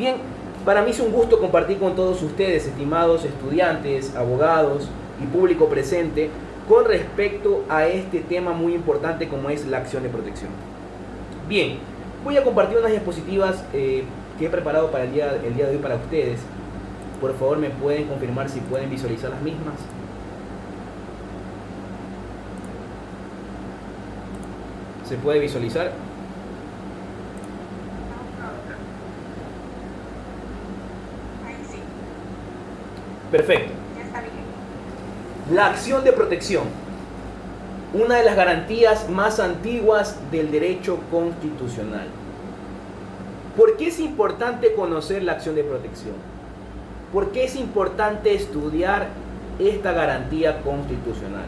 Bien, para mí es un gusto compartir con todos ustedes, estimados estudiantes, abogados y público presente, con respecto a este tema muy importante como es la acción de protección. Bien, voy a compartir unas diapositivas que he preparado para el día de hoy para ustedes. Por favor, me pueden confirmar si pueden visualizar las mismas. ¿Se puede visualizar? Perfecto. La acción de protección, una de las garantías más antiguas del derecho constitucional. ¿Por qué es importante conocer la acción de protección? ¿Por qué es importante estudiar esta garantía constitucional?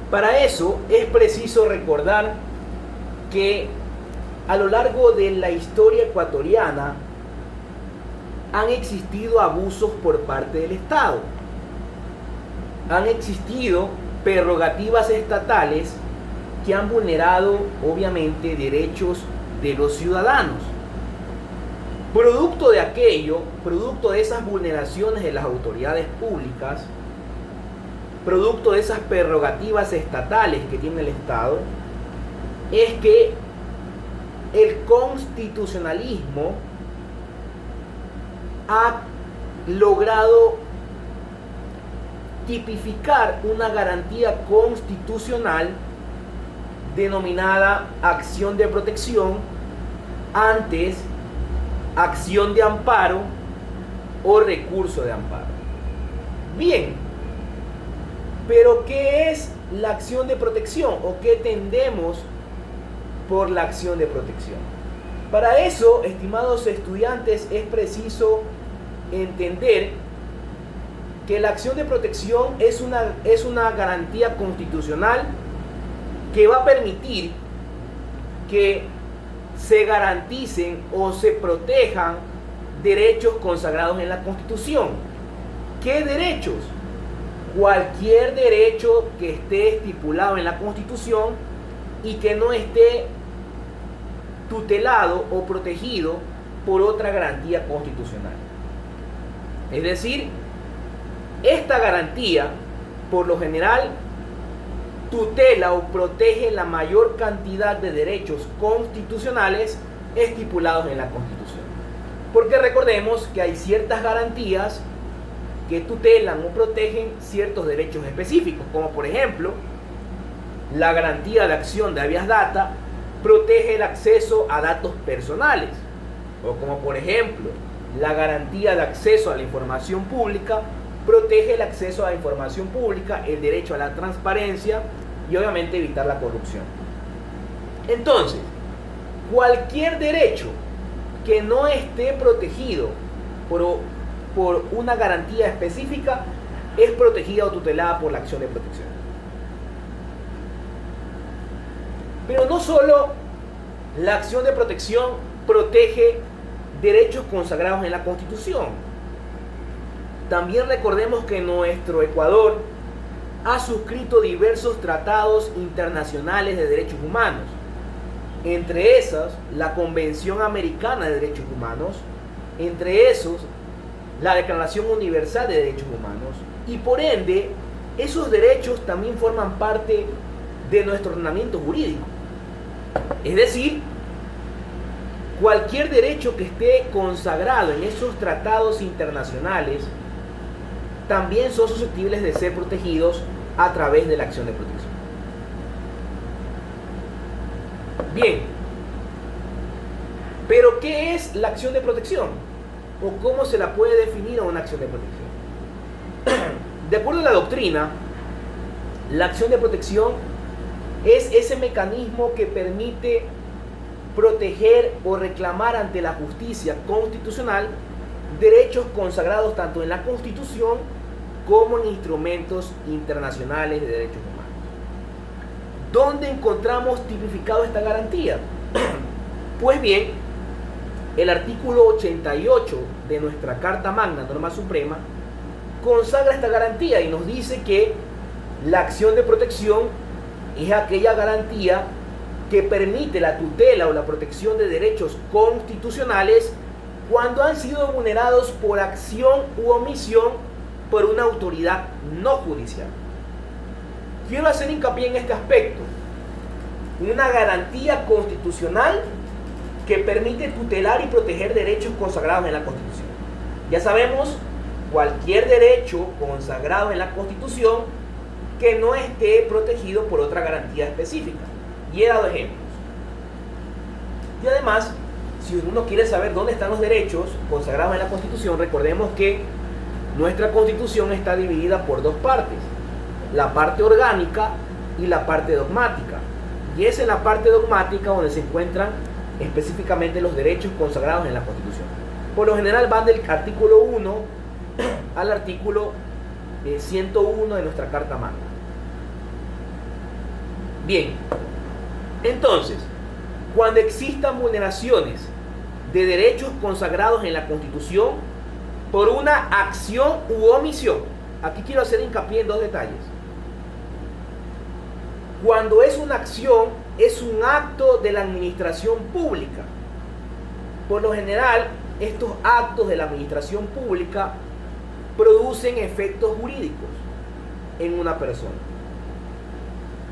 Para eso es preciso recordar que a lo largo de la historia ecuatoriana han existido abusos por parte del Estado. Han existido prerrogativas estatales que han vulnerado, obviamente, derechos de los ciudadanos. Producto de aquello, producto de esas vulneraciones de las autoridades públicas, producto de esas prerrogativas estatales que tiene el Estado, es que el constitucionalismo ha logrado tipificar una garantía constitucional denominada acción de protección, antes acción de amparo o recurso de amparo. Bien, pero ¿qué es la acción de protección o qué entendemos por la acción de protección? Para eso, estimados estudiantes, es preciso entender que la acción de protección es una garantía constitucional que va a permitir que se garanticen o se protejan derechos consagrados en la Constitución. ¿Qué derechos? Cualquier derecho que esté estipulado en la Constitución y que no esté tutelado o protegido por otra garantía constitucional. Es decir, esta garantía, por lo general, tutela o protege la mayor cantidad de derechos constitucionales estipulados en la Constitución. Porque recordemos que hay ciertas garantías que tutelan o protegen ciertos derechos específicos, como por ejemplo, la garantía de acción de habeas data protege el acceso a datos personales, o como por ejemplo, la garantía de acceso a la información pública protege el acceso a la información pública, el derecho a la transparencia y obviamente evitar la corrupción. Entonces, cualquier derecho que no esté protegido por una garantía específica es protegida o tutelada por la acción de protección. Pero no solo la acción de protección protege derechos consagrados en la Constitución. También recordemos que nuestro Ecuador ha suscrito diversos tratados internacionales de derechos humanos. Entre esas, la Convención Americana de Derechos Humanos, entre esos, la Declaración Universal de Derechos Humanos, y por ende, esos derechos también forman parte de nuestro ordenamiento jurídico. Es decir, cualquier derecho que esté consagrado en esos tratados internacionales también son susceptibles de ser protegidos a través de la acción de protección. Bien, pero ¿qué es la acción de protección? ¿O cómo se la puede definir a una acción de protección? De acuerdo a la doctrina, la acción de protección es ese mecanismo que permite proteger o reclamar ante la justicia constitucional derechos consagrados tanto en la Constitución como en instrumentos internacionales de derechos humanos. ¿Dónde encontramos tipificado esta garantía? Pues bien, el artículo 88 de nuestra Carta Magna, Norma Suprema, consagra esta garantía y nos dice que la acción de protección es aquella garantía que permite la tutela o la protección de derechos constitucionales cuando han sido vulnerados por acción u omisión por una autoridad no judicial. Quiero hacer hincapié en este aspecto. Una garantía constitucional que permite tutelar y proteger derechos consagrados en la Constitución. Ya sabemos, cualquier derecho consagrado en la Constitución que no esté protegido por otra garantía específica. Y he dado ejemplos. Y además, si uno quiere saber dónde están los derechos consagrados en la Constitución, recordemos que nuestra Constitución está dividida por dos partes: la parte orgánica y la parte dogmática. Y es en la parte dogmática donde se encuentran específicamente los derechos consagrados en la Constitución. Por lo general van del artículo 1 al artículo 101 de nuestra Carta Magna. Bien, entonces, cuando existan vulneraciones de derechos consagrados en la Constitución por una acción u omisión, aquí quiero hacer hincapié en dos detalles. Cuando es una acción, es un acto de la administración pública. Por lo general, estos actos de la administración pública producen efectos jurídicos en una persona.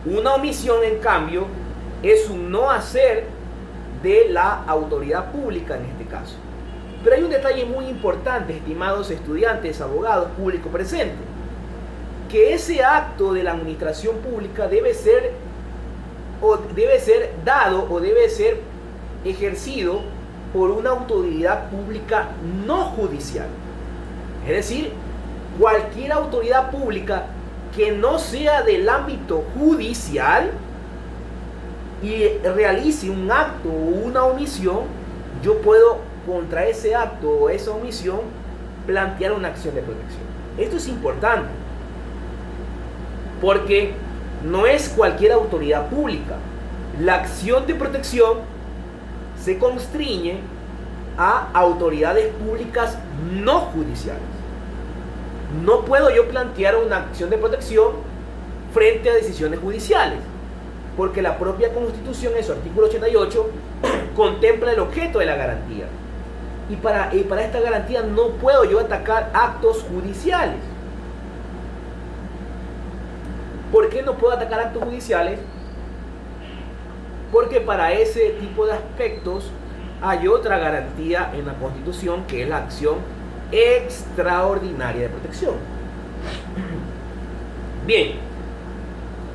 Una omisión, en cambio, es un no hacer de la autoridad pública en este caso. Pero hay un detalle muy importante, estimados estudiantes, abogados, público presente, que ese acto de la administración pública debe ser dado o debe ser ejercido por una autoridad pública no judicial. Es decir, cualquier autoridad pública que no sea del ámbito judicial y realice un acto o una omisión, yo puedo contra ese acto o esa omisión plantear una acción de protección. Esto es importante, porque no es cualquier autoridad pública. La acción de protección se constriñe a autoridades públicas no judiciales. No puedo yo plantear una acción de protección frente a decisiones judiciales, porque la propia Constitución, en su artículo 88, contempla el objeto de la garantía. Y para esta garantía no puedo yo atacar actos judiciales. ¿Por qué no puedo atacar actos judiciales? Porque para ese tipo de aspectos hay otra garantía en la Constitución, que es la acción extraordinaria de protección. Bien,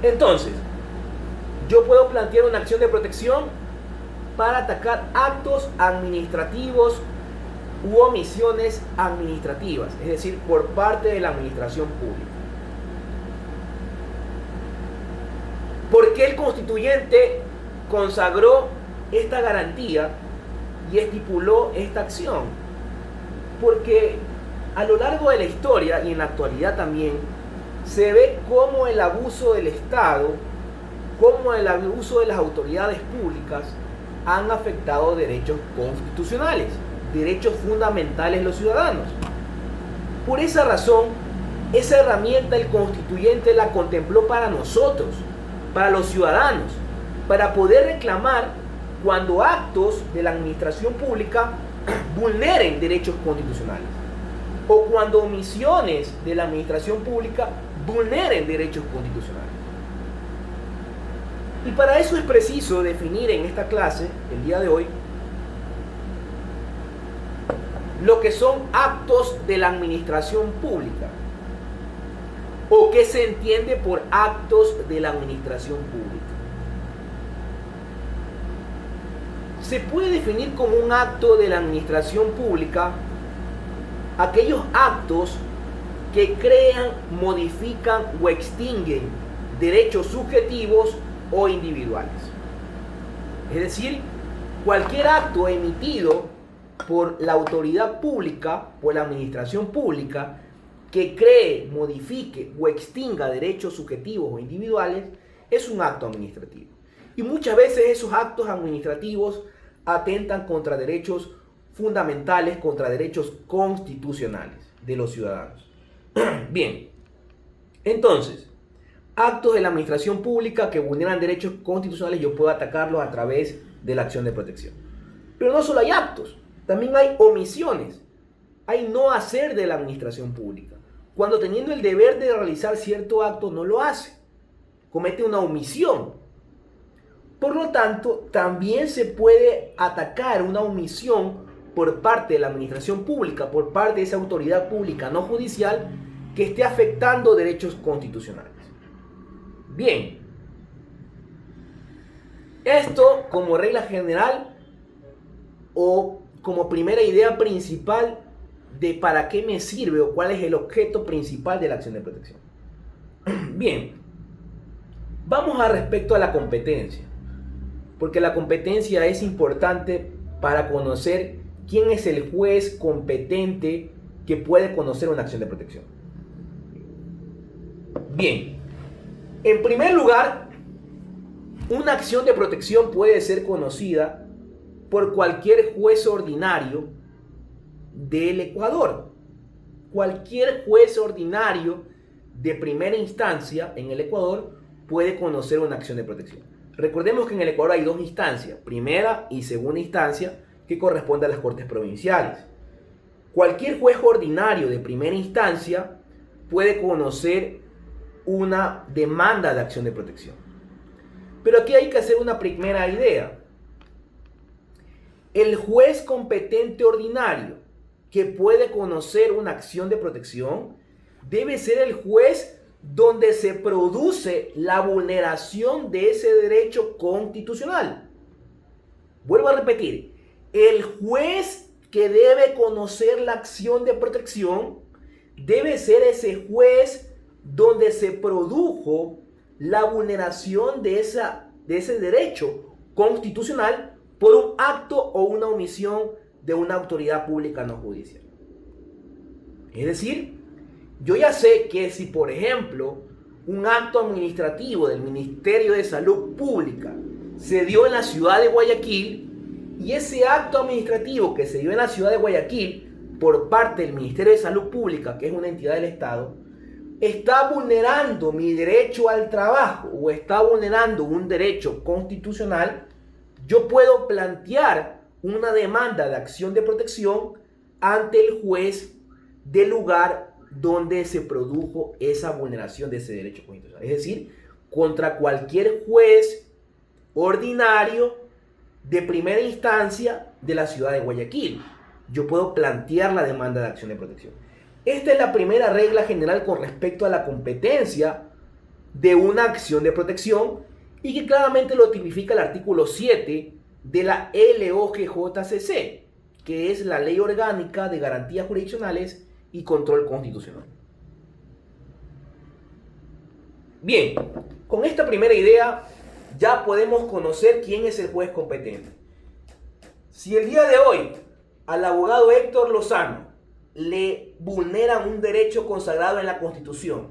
entonces, yo puedo plantear una acción de protección para atacar actos administrativos u omisiones administrativas, es decir, por parte de la administración pública. ¿Por qué el constituyente consagró esta garantía y estipuló esta acción? Porque a lo largo de la historia y en la actualidad también se ve cómo el abuso del Estado, cómo el abuso de las autoridades públicas han afectado derechos constitucionales, derechos fundamentales de los ciudadanos. Por esa razón, esa herramienta el constituyente la contempló para nosotros, para los ciudadanos, para poder reclamar cuando actos de la administración pública vulneren derechos constitucionales o cuando omisiones de la administración pública vulneren derechos constitucionales. Y para eso es preciso definir en esta clase, el día de hoy, lo que son actos de la administración pública o qué se entiende por actos de la administración pública. Se puede definir como un acto de la administración pública aquellos actos que crean, modifican o extinguen derechos subjetivos o individuales. Es decir, cualquier acto emitido por la autoridad pública, por la administración pública, que cree, modifique o extinga derechos subjetivos o individuales, es un acto administrativo. Y muchas veces esos actos administrativos atentan contra derechos fundamentales, contra derechos constitucionales de los ciudadanos. Bien, entonces, actos de la administración pública que vulneran derechos constitucionales, yo puedo atacarlos a través de la acción de protección. Pero no solo hay actos, También hay omisiones, hay no hacer de la administración pública. Cuando teniendo el deber de realizar cierto acto no lo hace, comete una omisión. Por lo tanto, también se puede atacar una omisión por parte de la administración pública, por parte de esa autoridad pública no judicial que esté afectando derechos constitucionales. Bien, esto como regla general o como primera idea principal de para qué me sirve o cuál es el objeto principal de la acción de protección. Bien, vamos a respecto a la competencia, porque la competencia es importante para conocer quién es el juez competente que puede conocer una acción de protección. Bien, en primer lugar, una acción de protección puede ser conocida por cualquier juez ordinario del Ecuador. Cualquier juez ordinario de primera instancia en el Ecuador puede conocer una acción de protección. Recordemos que en el Ecuador hay dos instancias, primera y segunda instancia, que corresponde a las Cortes Provinciales. Cualquier juez ordinario de primera instancia puede conocer una demanda de acción de protección. Pero aquí hay que hacer una primera idea. El juez competente ordinario que puede conocer una acción de protección debe ser el juez donde se produce la vulneración de ese derecho constitucional. Vuelvo a repetir, el juez que debe conocer la acción de protección debe ser ese juez donde se produjo la vulneración de ese derecho constitucional por un acto o una omisión de una autoridad pública no judicial. Es decir, yo ya sé que si, por ejemplo, un acto administrativo del Ministerio de Salud Pública se dio en la ciudad de Guayaquil, y ese acto administrativo que se dio en la ciudad de Guayaquil por parte del Ministerio de Salud Pública, que es una entidad del Estado, está vulnerando mi derecho al trabajo o está vulnerando un derecho constitucional, yo puedo plantear una demanda de acción de protección ante el juez del lugar donde se produjo esa vulneración de ese derecho constitucional. Es decir, contra cualquier juez ordinario de primera instancia de la ciudad de Guayaquil. Yo puedo plantear la demanda de acción de protección. Esta es la primera regla general con respecto a la competencia de una acción de protección y que claramente lo tipifica el artículo 7 de la LOGJCC, que es la Ley Orgánica de Garantías Jurisdiccionales y Control Constitucional. Bien, con esta primera idea ya podemos conocer quién es el juez competente. Si el día de hoy al abogado Héctor Lozano le vulneran un derecho consagrado en la Constitución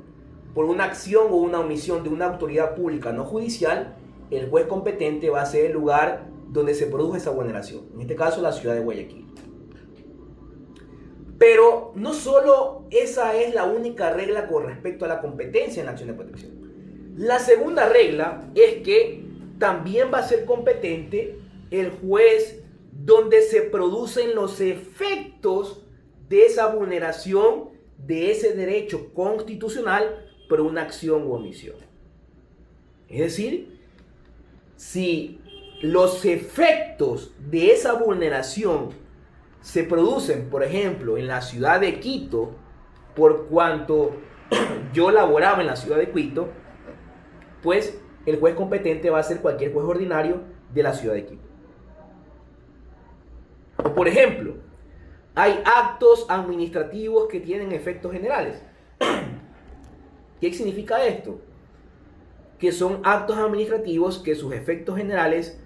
por una acción o una omisión de una autoridad pública no judicial, el juez competente va a ser el lugar donde se produjo esa vulneración, en este caso la ciudad de Guayaquil. Pero no solo esa es la única regla con respecto a la competencia en la acción de protección. La segunda regla es que también va a ser competente el juez donde se producen los efectos de esa vulneración de ese derecho constitucional por una acción u omisión. Es decir, si los efectos de esa vulneración se producen, por ejemplo, en la ciudad de Quito, por cuanto yo laboraba en la ciudad de Quito, pues el juez competente va a ser cualquier juez ordinario de la ciudad de Quito. O por ejemplo, hay actos administrativos que tienen efectos generales. ¿Qué significa esto? Que son actos administrativos que sus efectos generales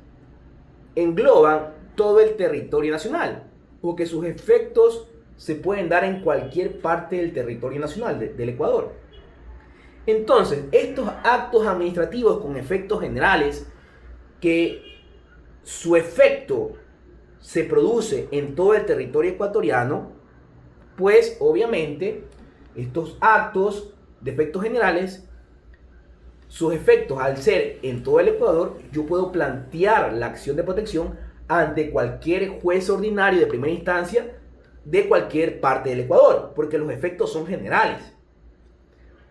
engloban todo el territorio nacional, o que sus efectos se pueden dar en cualquier parte del territorio nacional del Ecuador. Entonces, estos actos administrativos con efectos generales, que su efecto se produce en todo el territorio ecuatoriano, pues obviamente estos actos de efectos generales, sus efectos al ser en todo el Ecuador, yo puedo plantear la acción de protección ante cualquier juez ordinario de primera instancia de cualquier parte del Ecuador, porque los efectos son generales.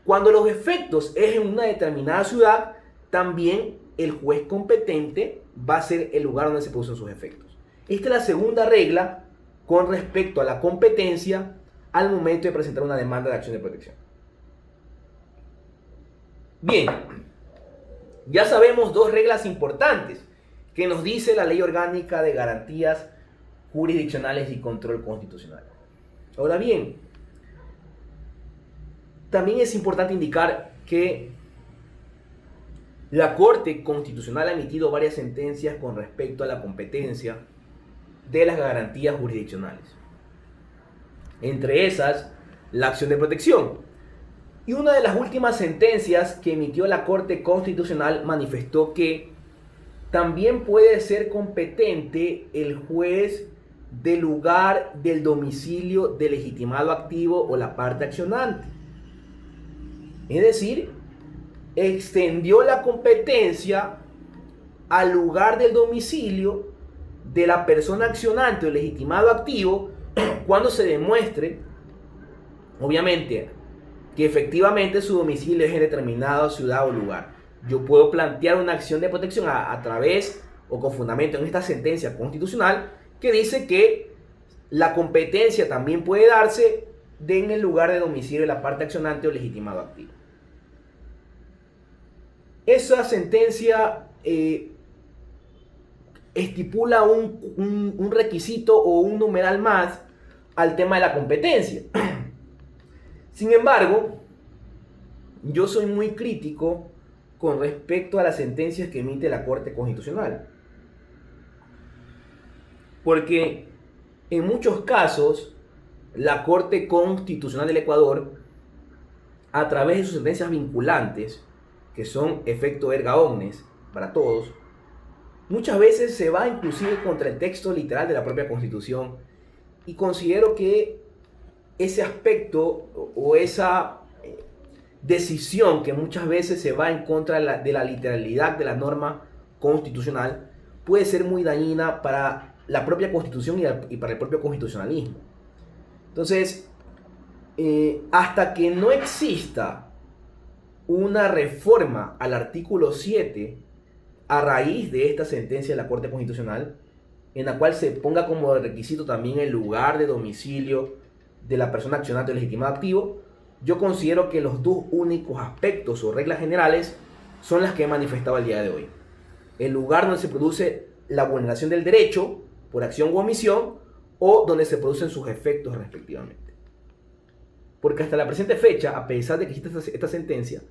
Cuando los efectos es en una determinada ciudad, también el juez competente va a ser el lugar donde se producen sus efectos. Esta es la segunda regla con respecto a la competencia al momento de presentar una demanda de acción de protección. Bien, ya sabemos dos reglas importantes que nos dice la Ley Orgánica de Garantías Jurisdiccionales y Control Constitucional. Ahora bien, también es importante indicar que la Corte Constitucional ha emitido varias sentencias con respecto a la competencia de las garantías jurisdiccionales. Entre esas, la acción de protección. Y una de las últimas sentencias que emitió la Corte Constitucional manifestó que también puede ser competente el juez del lugar del domicilio del legitimado activo o la parte accionante. Es decir, extendió la competencia al lugar del domicilio de la persona accionante o legitimado activo cuando se demuestre, obviamente, que efectivamente su domicilio es en determinada ciudad o lugar. Yo puedo plantear una acción de protección a través o con fundamento en esta sentencia constitucional que dice que la competencia también puede darse en el lugar de domicilio de la parte accionante o legitimado activo. Esa sentencia estipula un requisito o un numeral más al tema de la competencia. Sin embargo, yo soy muy crítico con respecto a las sentencias que emite la Corte Constitucional. Porque en muchos casos, la Corte Constitucional del Ecuador, a través de sus sentencias vinculantes, que son efecto erga omnes para todos, muchas veces se va inclusive contra el texto literal de la propia Constitución, y considero que ese aspecto o esa decisión que muchas veces se va en contra de la literalidad de la norma constitucional puede ser muy dañina para la propia Constitución y para el propio constitucionalismo. Entonces, hasta que no exista una reforma al artículo 7 a raíz de esta sentencia de la Corte Constitucional, en la cual se ponga como requisito también el lugar de domicilio de la persona accionante o legitimado activo, yo considero que los dos únicos aspectos o reglas generales son las que he manifestado el día de hoy. El lugar donde se produce la vulneración del derecho por acción u omisión, o donde se producen sus efectos respectivamente. Porque hasta la presente fecha, a pesar de que existe esta sentencia,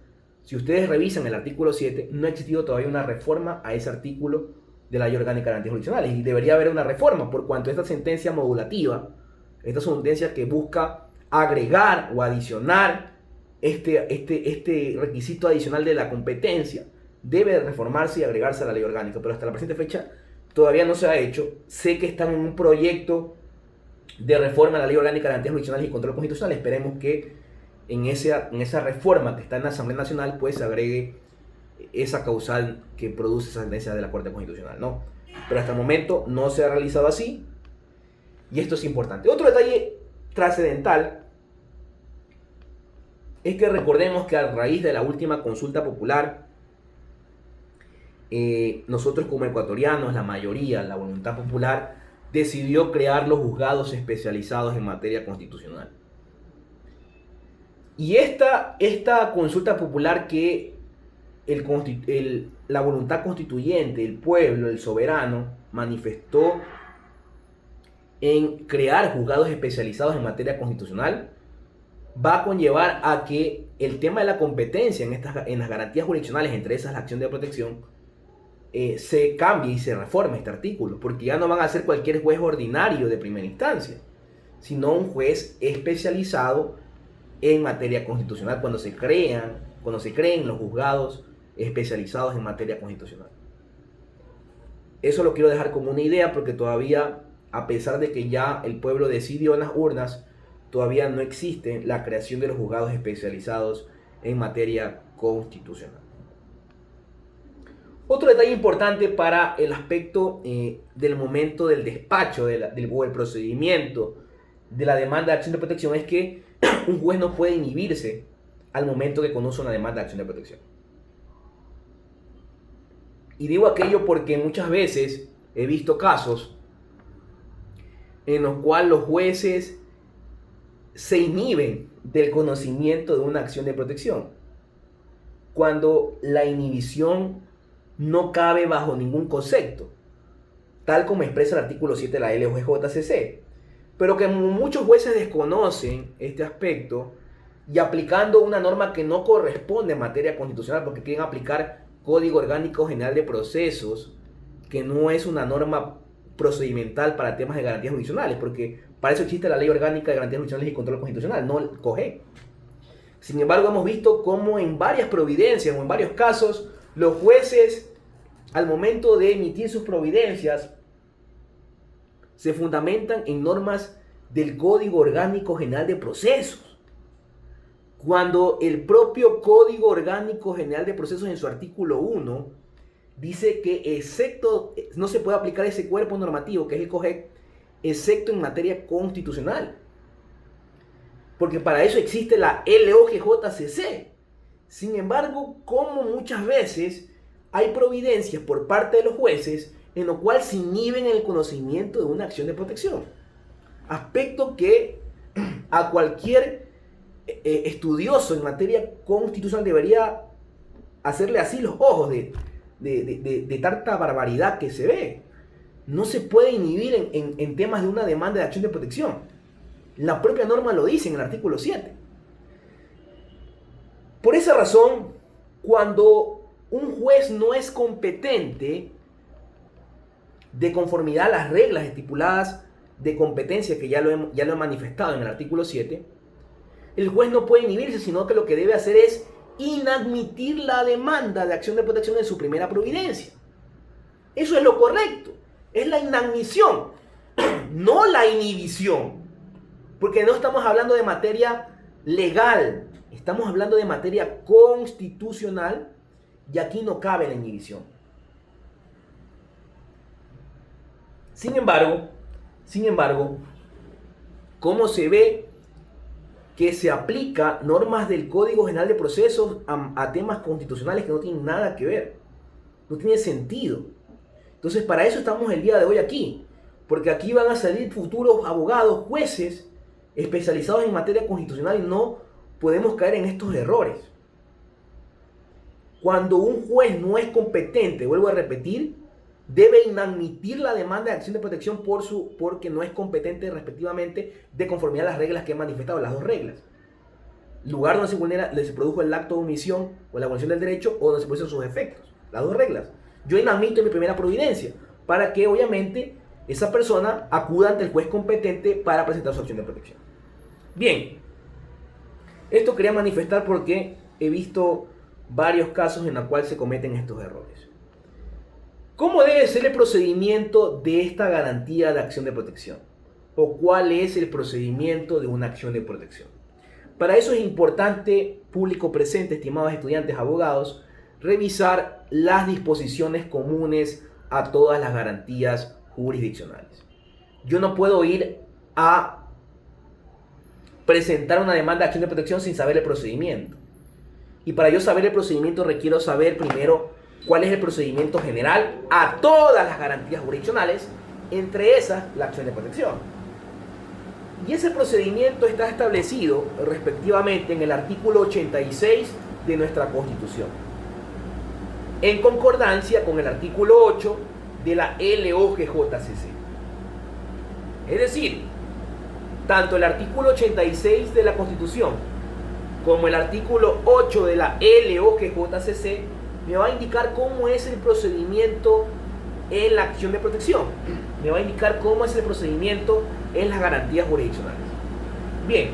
si ustedes revisan el artículo 7, no ha existido todavía una reforma a ese artículo de la Ley Orgánica de Garantías Jurisdiccionales, y debería haber una reforma por cuanto esta sentencia modulativa, esta sentencia que busca agregar o adicionar este requisito adicional de la competencia, debe reformarse y agregarse a la Ley Orgánica, pero hasta la presente fecha todavía no se ha hecho. Sé que están en un proyecto de reforma a la Ley Orgánica de Garantías Jurisdiccionales y Control Constitucional. Esperemos que en esa reforma que está en la Asamblea Nacional pues se agregue esa causal que produce esa sentencia de la Corte Constitucional, ¿no? Pero hasta el momento no se ha realizado así, y esto es importante. Otro detalle trascendental es que recordemos que a raíz de la última consulta popular, nosotros como ecuatorianos, la mayoría, la voluntad popular, decidió crear los juzgados especializados en materia constitucional. Y esta consulta popular que la voluntad constituyente, el pueblo, el soberano, manifestó en crear juzgados especializados en materia constitucional, va a conllevar a que el tema de la competencia en las garantías jurisdiccionales, entre esas la acción de protección, se cambie y se reforme este artículo, porque ya no van a ser cualquier juez ordinario de primera instancia, sino un juez especializado en materia constitucional cuando se creen los juzgados especializados en materia constitucional. Eso lo quiero dejar como una idea, porque todavía, a pesar de que ya el pueblo decidió en las urnas, todavía no existe la creación de los juzgados especializados en materia constitucional. Otro detalle importante para el aspecto del momento del despacho o el procedimiento de la demanda de acción de protección es que un juez no puede inhibirse al momento que conoce una demanda de acción de protección. Y digo aquello porque muchas veces he visto casos en los cuales los jueces se inhiben del conocimiento de una acción de protección, cuando la inhibición no cabe bajo ningún concepto, tal como expresa el artículo 7 de la LOGJCC, pero que muchos jueces desconocen este aspecto y aplicando una norma que no corresponde en materia constitucional, porque quieren aplicar Código Orgánico General de Procesos, que no es una norma procedimental para temas de garantías jurisdiccionales, porque para eso existe la Ley Orgánica de Garantías Jurisdiccionales y Control Constitucional, no el COGE. Sin embargo, hemos visto cómo en varias providencias o en varios casos los jueces, al momento de emitir sus providencias, se fundamentan en normas del Código Orgánico General de Procesos, cuando el propio Código Orgánico General de Procesos en su artículo 1 dice que no se puede aplicar ese cuerpo normativo que es el COGEC, excepto en materia constitucional, porque para eso existe la LOGJCC. Sin embargo, como muchas veces hay providencias por parte de los jueces en lo cual se inhiben el conocimiento de una acción de protección, aspecto que a cualquier estudioso en materia constitucional debería hacerle así los ojos de tanta barbaridad que se ve. No se puede inhibir en temas de una demanda de acción de protección. La propia norma lo dice en el artículo 7. Por esa razón, cuando un juez no es competente de conformidad a las reglas estipuladas de competencia, que ya lo he manifestado en el artículo 7, el juez no puede inhibirse, sino que lo que debe hacer es inadmitir la demanda de acción de protección en su primera providencia. Eso es lo correcto, es la inadmisión, no la inhibición, porque no estamos hablando de materia legal, estamos hablando de materia constitucional y aquí no cabe la inhibición. Sin embargo, ¿cómo se ve que se aplica normas del Código General de Procesos a temas constitucionales que no tienen nada que ver? No tiene sentido. Entonces, para eso estamos el día de hoy aquí, porque aquí van a salir futuros abogados, jueces especializados en materia constitucional y no podemos caer en estos errores. Cuando un juez no es competente, vuelvo a repetir, debe inadmitir la demanda de acción de protección porque no es competente respectivamente de conformidad a las reglas que he manifestado, las dos reglas. Lugar donde se produjo el acto de omisión o la vulneración del derecho o donde se producen sus efectos. Las dos reglas. Yo inadmito en mi primera providencia para que obviamente esa persona acuda ante el juez competente para presentar su acción de protección. Bien, esto quería manifestar porque he visto varios casos en los cuales se cometen estos errores. ¿Cómo debe ser el procedimiento de esta garantía de acción de protección? ¿O cuál es el procedimiento de una acción de protección? Para eso es importante, público presente, estimados estudiantes, abogados, revisar las disposiciones comunes a todas las garantías jurisdiccionales. Yo no puedo ir a presentar una demanda de acción de protección sin saber el procedimiento. Y para yo saber el procedimiento requiero saber primero cuál es el procedimiento general a todas las garantías jurisdiccionales, entre esas la acción de protección. Y ese procedimiento está establecido respectivamente en el artículo 86 de nuestra Constitución, en concordancia con el artículo 8 de la LOGJCC. Es decir, tanto el artículo 86 de la Constitución como el artículo 8 de la LOGJCC me va a indicar cómo es el procedimiento en la acción de protección. Me va a indicar cómo es el procedimiento en las garantías jurisdiccionales. Bien,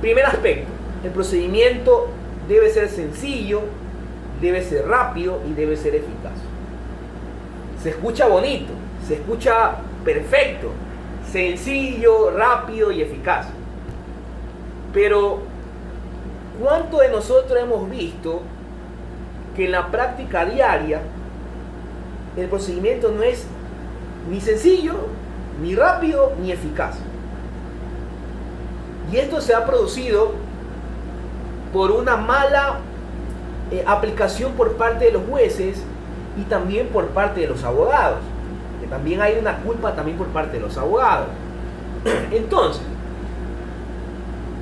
primer aspecto, el procedimiento debe ser sencillo, debe ser rápido y debe ser eficaz. Se escucha bonito, se escucha perfecto, sencillo, rápido y eficaz. Pero, ¿cuánto de nosotros hemos visto que en la práctica diaria el procedimiento no es ni sencillo, ni rápido, ni eficaz. Y esto se ha producido por una mala aplicación por parte de los jueces y también por parte de los abogados, que también hay una culpa también por parte de los abogados. Entonces,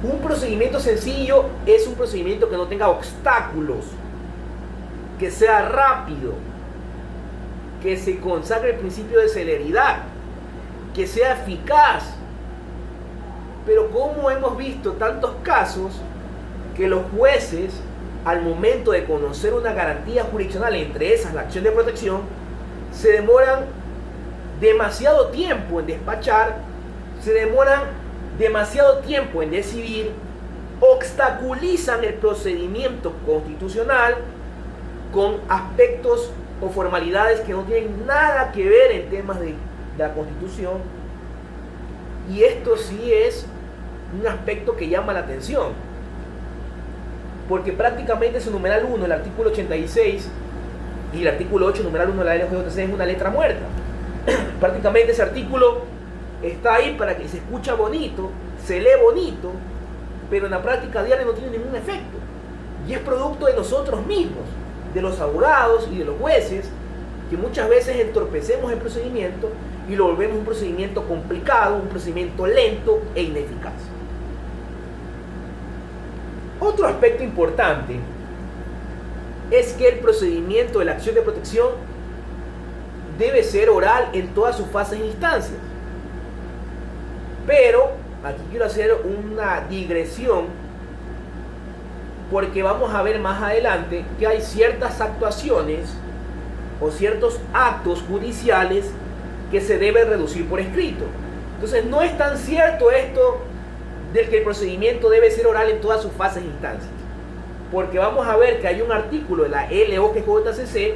un procedimiento sencillo es un procedimiento que no tenga obstáculos, que sea rápido, que se consagre el principio de celeridad, que sea eficaz. Pero como hemos visto tantos casos que los jueces, al momento de conocer una garantía jurisdiccional, entre esas la acción de protección, se demoran demasiado tiempo en despachar, se demoran demasiado tiempo en decidir, obstaculizan el procedimiento constitucional con aspectos o formalidades que no tienen nada que ver en temas de la Constitución. Y esto sí es un aspecto que llama la atención, porque prácticamente su numeral 1, el artículo 86 y el artículo 8, numeral 1 de la LJC es una letra muerta. Prácticamente ese artículo está ahí para que se escucha bonito, se lee bonito, pero en la práctica diaria no tiene ningún efecto. Y es producto de nosotros mismos, de los abogados y de los jueces, que muchas veces entorpecemos el procedimiento y lo volvemos un procedimiento complicado, un procedimiento lento e ineficaz. Otro aspecto importante es que el procedimiento de la acción de protección debe ser oral en todas sus fases e instancias. Pero aquí quiero hacer una digresión, porque vamos a ver más adelante que hay ciertas actuaciones o ciertos actos judiciales que se deben reducir por escrito. Entonces no es tan cierto esto del que el procedimiento debe ser oral en todas sus fases e instancias, porque vamos a ver que hay un artículo de la LOGJCC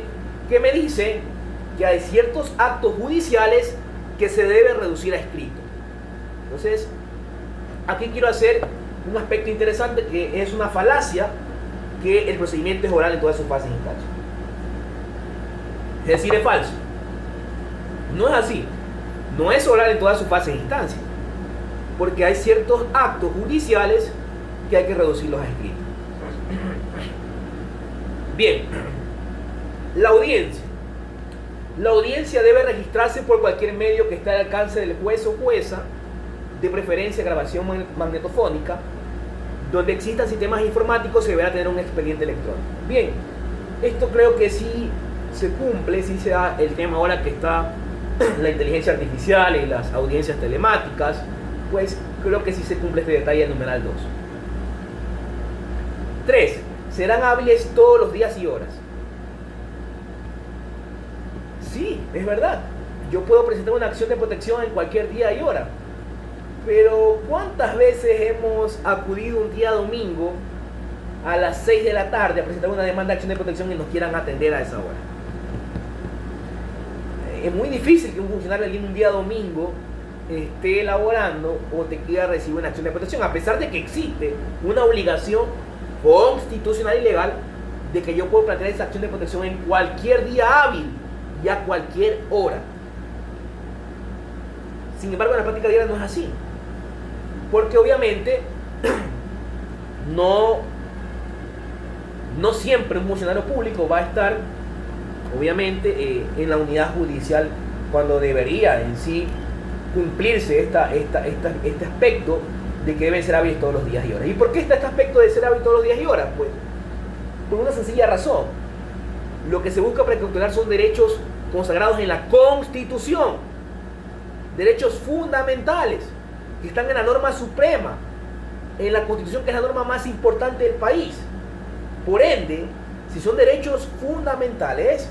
que me dice que hay ciertos actos judiciales que se deben reducir a escrito. Entonces aquí quiero hacer un aspecto interesante, que es una falacia que el procedimiento es oral en todas sus fases e instancias. Es decir, es falso. No es así. No es oral en todas sus fases e instancias, porque hay ciertos actos judiciales que hay que reducirlos a escrito. Bien, la audiencia. La audiencia debe registrarse por cualquier medio que esté al alcance del juez o jueza, de preferencia grabación magnetofónica. Donde existan sistemas informáticos se deberá tener un expediente electrónico. Bien, esto creo que sí se cumple, sí se da el tema ahora que está la inteligencia artificial y las audiencias telemáticas, pues creo que sí se cumple este detalle del numeral 2. 3. Serán hábiles todos los días y horas. Sí, es verdad. Yo puedo presentar una acción de protección en cualquier día y hora. Pero ¿cuántas veces hemos acudido un día domingo a las 6 de la tarde a presentar una demanda de acción de protección y nos quieran atender a esa hora? Es muy difícil que un funcionario allí un día domingo esté elaborando o te quiera recibir una acción de protección, a pesar de que existe una obligación constitucional y legal de que yo puedo plantear esa acción de protección en cualquier día hábil y a cualquier hora. Sin embargo, en la práctica diaria no es así, porque obviamente no siempre un funcionario público va a estar obviamente en la unidad judicial cuando debería en sí cumplirse este aspecto de que deben ser hábiles todos los días y horas. ¿Y por qué está este aspecto de ser hábil todos los días y horas? Pues por una sencilla razón. Lo que se busca precautelar son derechos consagrados en la Constitución, derechos fundamentales que están en la norma suprema, en la Constitución, que es la norma más importante del país. Por ende, si son derechos fundamentales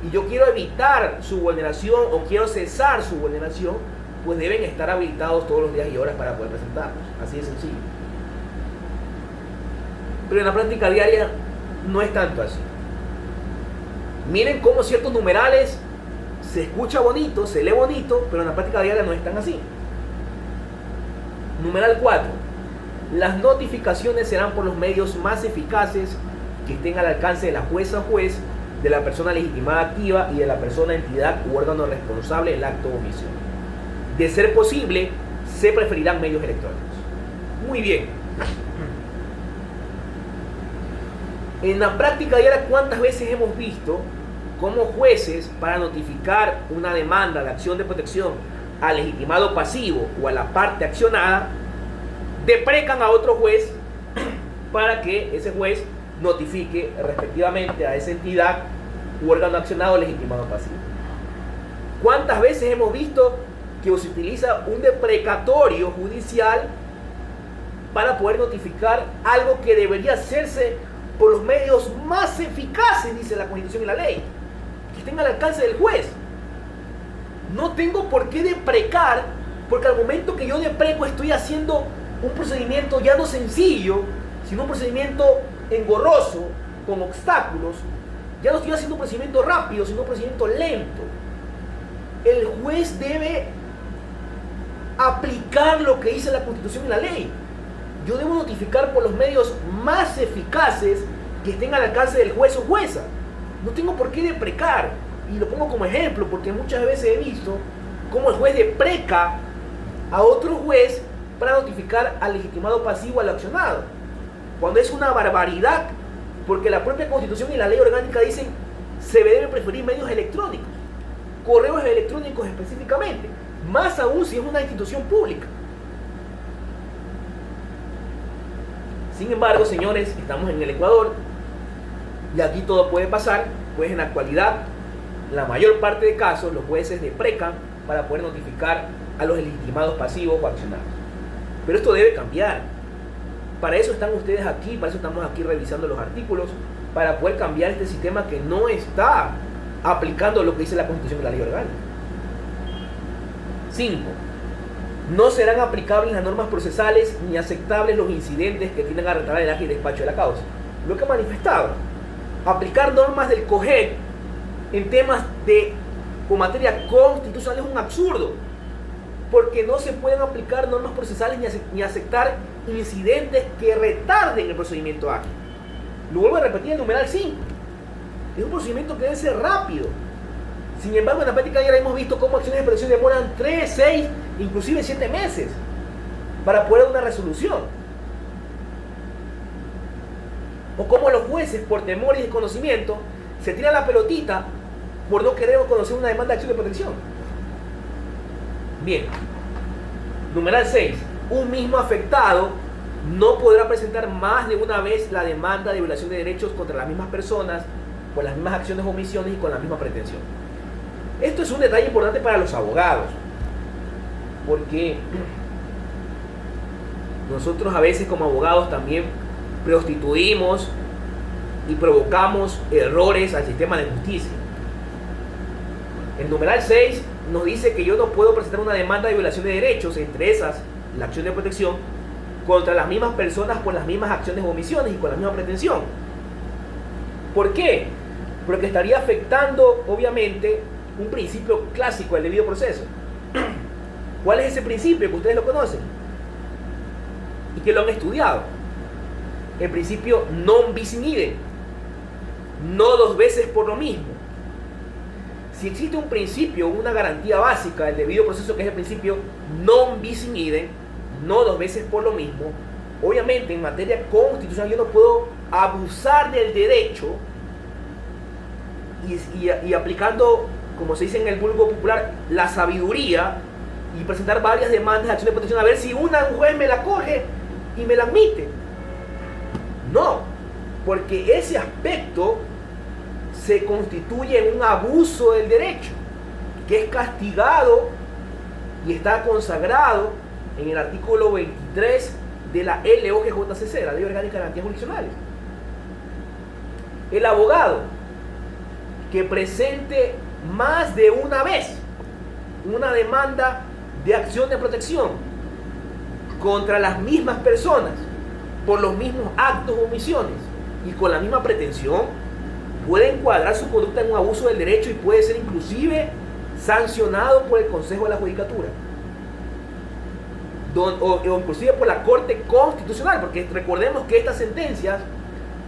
y yo quiero evitar su vulneración o quiero cesar su vulneración, pues deben estar habilitados todos los días y horas para poder presentarlos. Así de sencillo. Pero en la práctica diaria no es tanto así. Miren cómo ciertos numerales se escucha bonito, se lee bonito, pero en la práctica diaria no es tan así. Numeral 4. Las notificaciones serán por los medios más eficaces que estén al alcance de la jueza o juez, de la persona legitimada activa y de la persona, entidad u órgano responsable del acto o omisión. De ser posible, se preferirán medios electrónicos. Muy bien. En la práctica diaria, ¿cuántas veces hemos visto cómo jueces, para notificar una demanda de acción de protección al legitimado pasivo o a la parte accionada, deprecan a otro juez para que ese juez notifique respectivamente a esa entidad u órgano accionado legitimado pasivo? ¿Cuántas veces hemos visto que se utiliza un deprecatorio judicial para poder notificar algo que debería hacerse por los medios más eficaces, dice la Constitución y la ley, que estén al alcance del juez? No tengo por qué deprecar, porque al momento que yo depreco estoy haciendo un procedimiento ya no sencillo, sino un procedimiento engorroso, con obstáculos. Ya no estoy haciendo un procedimiento rápido, sino un procedimiento lento. El juez debe aplicar lo que dice la Constitución y la ley. Yo debo notificar por los medios más eficaces que estén al alcance del juez o jueza. No tengo por qué deprecar. Y lo pongo como ejemplo porque muchas veces he visto cómo el juez depreca a otro juez para notificar al legitimado pasivo, al accionado, cuando es una barbaridad, porque la propia Constitución y la ley orgánica dicen se deben preferir medios electrónicos, correos electrónicos específicamente, más aún si es una institución pública. Sin embargo, señores, estamos en el Ecuador y aquí todo puede pasar, pues en la actualidad, la mayor parte de casos, los jueces deprecan para poder notificar a los legitimados pasivos o accionados. Pero esto debe cambiar. Para eso están ustedes aquí, para eso estamos aquí revisando los artículos, para poder cambiar este sistema que no está aplicando lo que dice la Constitución y la ley orgánica. 5. No serán aplicables las normas procesales ni aceptables los incidentes que tienden a retrasar el ágil despacho de la causa. Lo que he manifestado, aplicar normas del COGEC en temas o materia constitucional es un absurdo, porque no se pueden aplicar normas procesales ni aceptar incidentes que retarden el procedimiento ágil. Lo vuelvo a repetir, el numeral 5. Es un procedimiento que debe ser rápido. Sin embargo, en la práctica ya hemos visto cómo acciones de protección demoran 3, 6, inclusive 7 meses para poder dar una resolución. O cómo los jueces, por temor y desconocimiento, se tiran la pelotita por no querer conocer una demanda de acción de protección. Bien. Numeral 6. Un mismo afectado no podrá presentar más de una vez la demanda de violación de derechos contra las mismas personas, por las mismas acciones o omisiones y con la misma pretensión. Esto es un detalle importante para los abogados, porque nosotros a veces como abogados también prostituimos y provocamos errores al sistema de justicia. El numeral 6 nos dice que yo no puedo presentar una demanda de violación de derechos, entre esas la acción de protección, contra las mismas personas por las mismas acciones o omisiones y con la misma pretensión. ¿Por qué? Porque estaría afectando, obviamente, un principio clásico del debido proceso. ¿Cuál es ese principio que ustedes lo conocen y que lo han estudiado? El principio non bis in idem, no dos veces por lo mismo. Si existe un principio, una garantía básica del debido proceso, que es el principio non bis in idem, no dos veces por lo mismo, obviamente en materia constitucional yo no puedo abusar del derecho y aplicando, como se dice en el vulgo popular, la sabiduría, y presentar varias demandas de acción de protección a ver si un juez me la coge y me la admite. No, porque ese aspecto se constituye en un abuso del derecho, que es castigado y está consagrado en el artículo 23 de la LOGJCC, la Ley Orgánica de Garantías Jurisdiccionales. El abogado que presente más de una vez una demanda de acción de protección contra las mismas personas por los mismos actos o omisiones y con la misma pretensión, puede encuadrar su conducta en un abuso del derecho y puede ser inclusive sancionado por el Consejo de la Judicatura o inclusive por la Corte Constitucional, porque recordemos que estas sentencias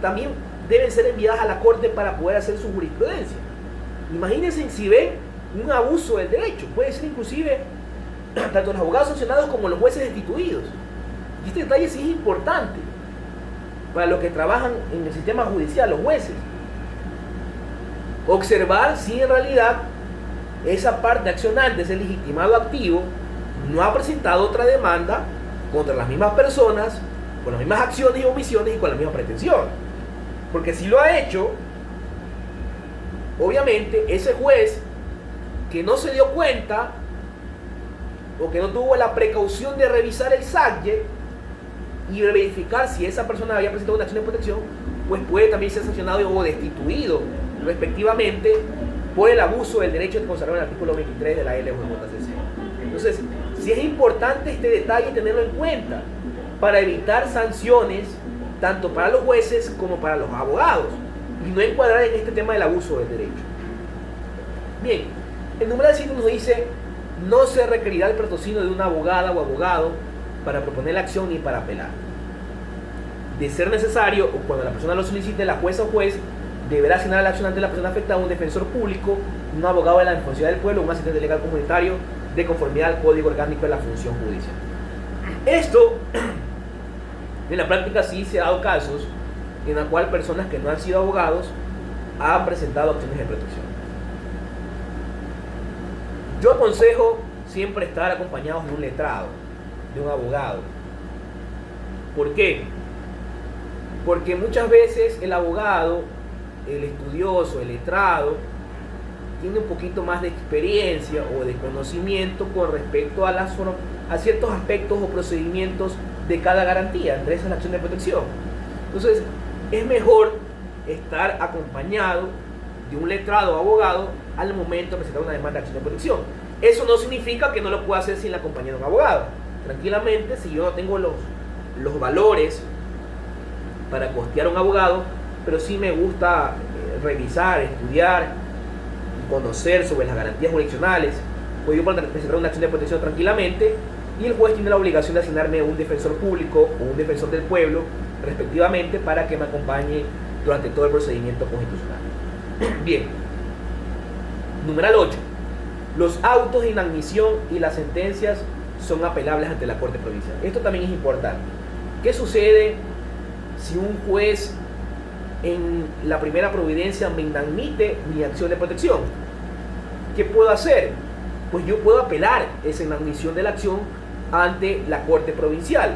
también deben ser enviadas a la Corte para poder hacer su jurisprudencia. Imagínense si ven un abuso del derecho, puede ser inclusive tanto los abogados sancionados como los jueces destituidos. Y este detalle sí es importante para los que trabajan en el sistema judicial, los jueces. Observar si en realidad esa parte accionante, ese legitimado activo, no ha presentado otra demanda contra las mismas personas, con las mismas acciones y omisiones y con la misma pretensión. Porque si lo ha hecho, obviamente ese juez que no se dio cuenta o que no tuvo la precaución de revisar el subject y verificar si esa persona había presentado una acción de protección, pues puede también ser sancionado o destituido respectivamente por el abuso del derecho de conservar el artículo 23 de la LUJCC. Entonces, sí es importante este detalle tenerlo en cuenta para evitar sanciones tanto para los jueces como para los abogados y no encuadrar en este tema del abuso del derecho. Bien, el numeral 7 nos dice: no se requerirá el patrocinio de una abogada o abogado para proponer la acción ni para apelar. De ser necesario, o cuando la persona lo solicite, la jueza o juez deberá asignar a la acción ante la persona afectada un defensor público, un abogado de la Defensoría del Pueblo, un asistente legal comunitario de conformidad al Código Orgánico de la Función Judicial. Esto, en la práctica sí se ha dado casos en la cual personas que no han sido abogados han presentado acciones de protección. Yo aconsejo siempre estar acompañados de un letrado, de un abogado. ¿Por qué? Porque muchas veces el abogado, el estudioso, el letrado, tiene un poquito más de experiencia o de conocimiento con respecto a ciertos aspectos o procedimientos de cada garantía, entre esas la acción de protección. Entonces, es mejor estar acompañado de un letrado o abogado al momento de presentar una demanda de acción de protección. Eso no significa que no lo pueda hacer sin la compañía de un abogado. Tranquilamente, si yo no tengo los valores para costear un abogado, pero sí me gusta revisar, estudiar, conocer sobre las garantías jurisdiccionales, pues yo puedo presentar una acción de protección tranquilamente y el juez tiene la obligación de asignarme un defensor público o un defensor del pueblo, respectivamente, para que me acompañe durante todo el procedimiento constitucional. Bien. Numeral 8. Los autos de inadmisión y las sentencias son apelables ante la Corte Provincial. Esto también es importante. ¿Qué sucede si un juez en la primera providencia me inadmite mi acción de protección? ¿Qué puedo hacer? Pues yo puedo apelar esa inadmisión de la acción ante la Corte Provincial,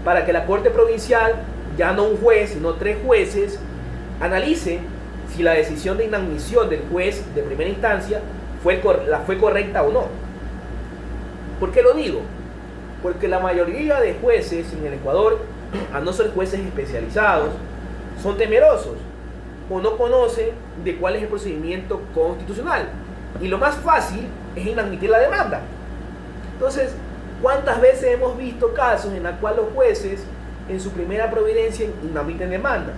para que la Corte Provincial, ya no un juez, sino 3 jueces, analice si la decisión de inadmisión del juez de primera instancia fue correcta o no. ¿Por qué lo digo? Porque la mayoría de jueces en el Ecuador, a no ser jueces especializados, son temerosos o no conocen de cuál es el procedimiento constitucional. Y lo más fácil es inadmitir la demanda. Entonces, ¿cuántas veces hemos visto casos en los cuales los jueces en su primera providencia inadmiten demandas?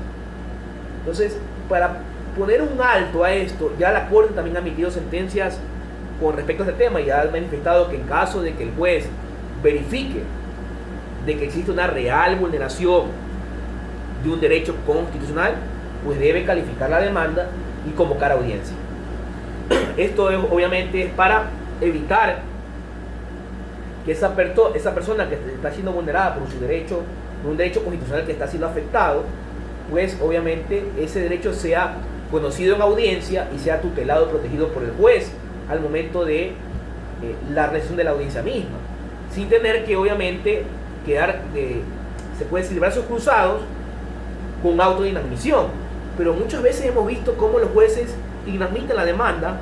Entonces, para poner un alto a esto, ya la Corte también ha emitido sentencias con respecto a este tema y ha manifestado que en caso de que el juez verifique de que existe una real vulneración de un derecho constitucional, pues debe calificar la demanda y convocar audiencia. Esto es, obviamente es para evitar que esa persona que está siendo vulnerada por su derecho, por un derecho constitucional que está siendo afectado, pues obviamente ese derecho sea conocido en audiencia y sea tutelado y protegido por el juez al momento de la realización de la audiencia misma, sin tener que obviamente se puede decir, brazos cruzados con auto de inadmisión. Pero muchas veces hemos visto cómo los jueces inadmiten la demanda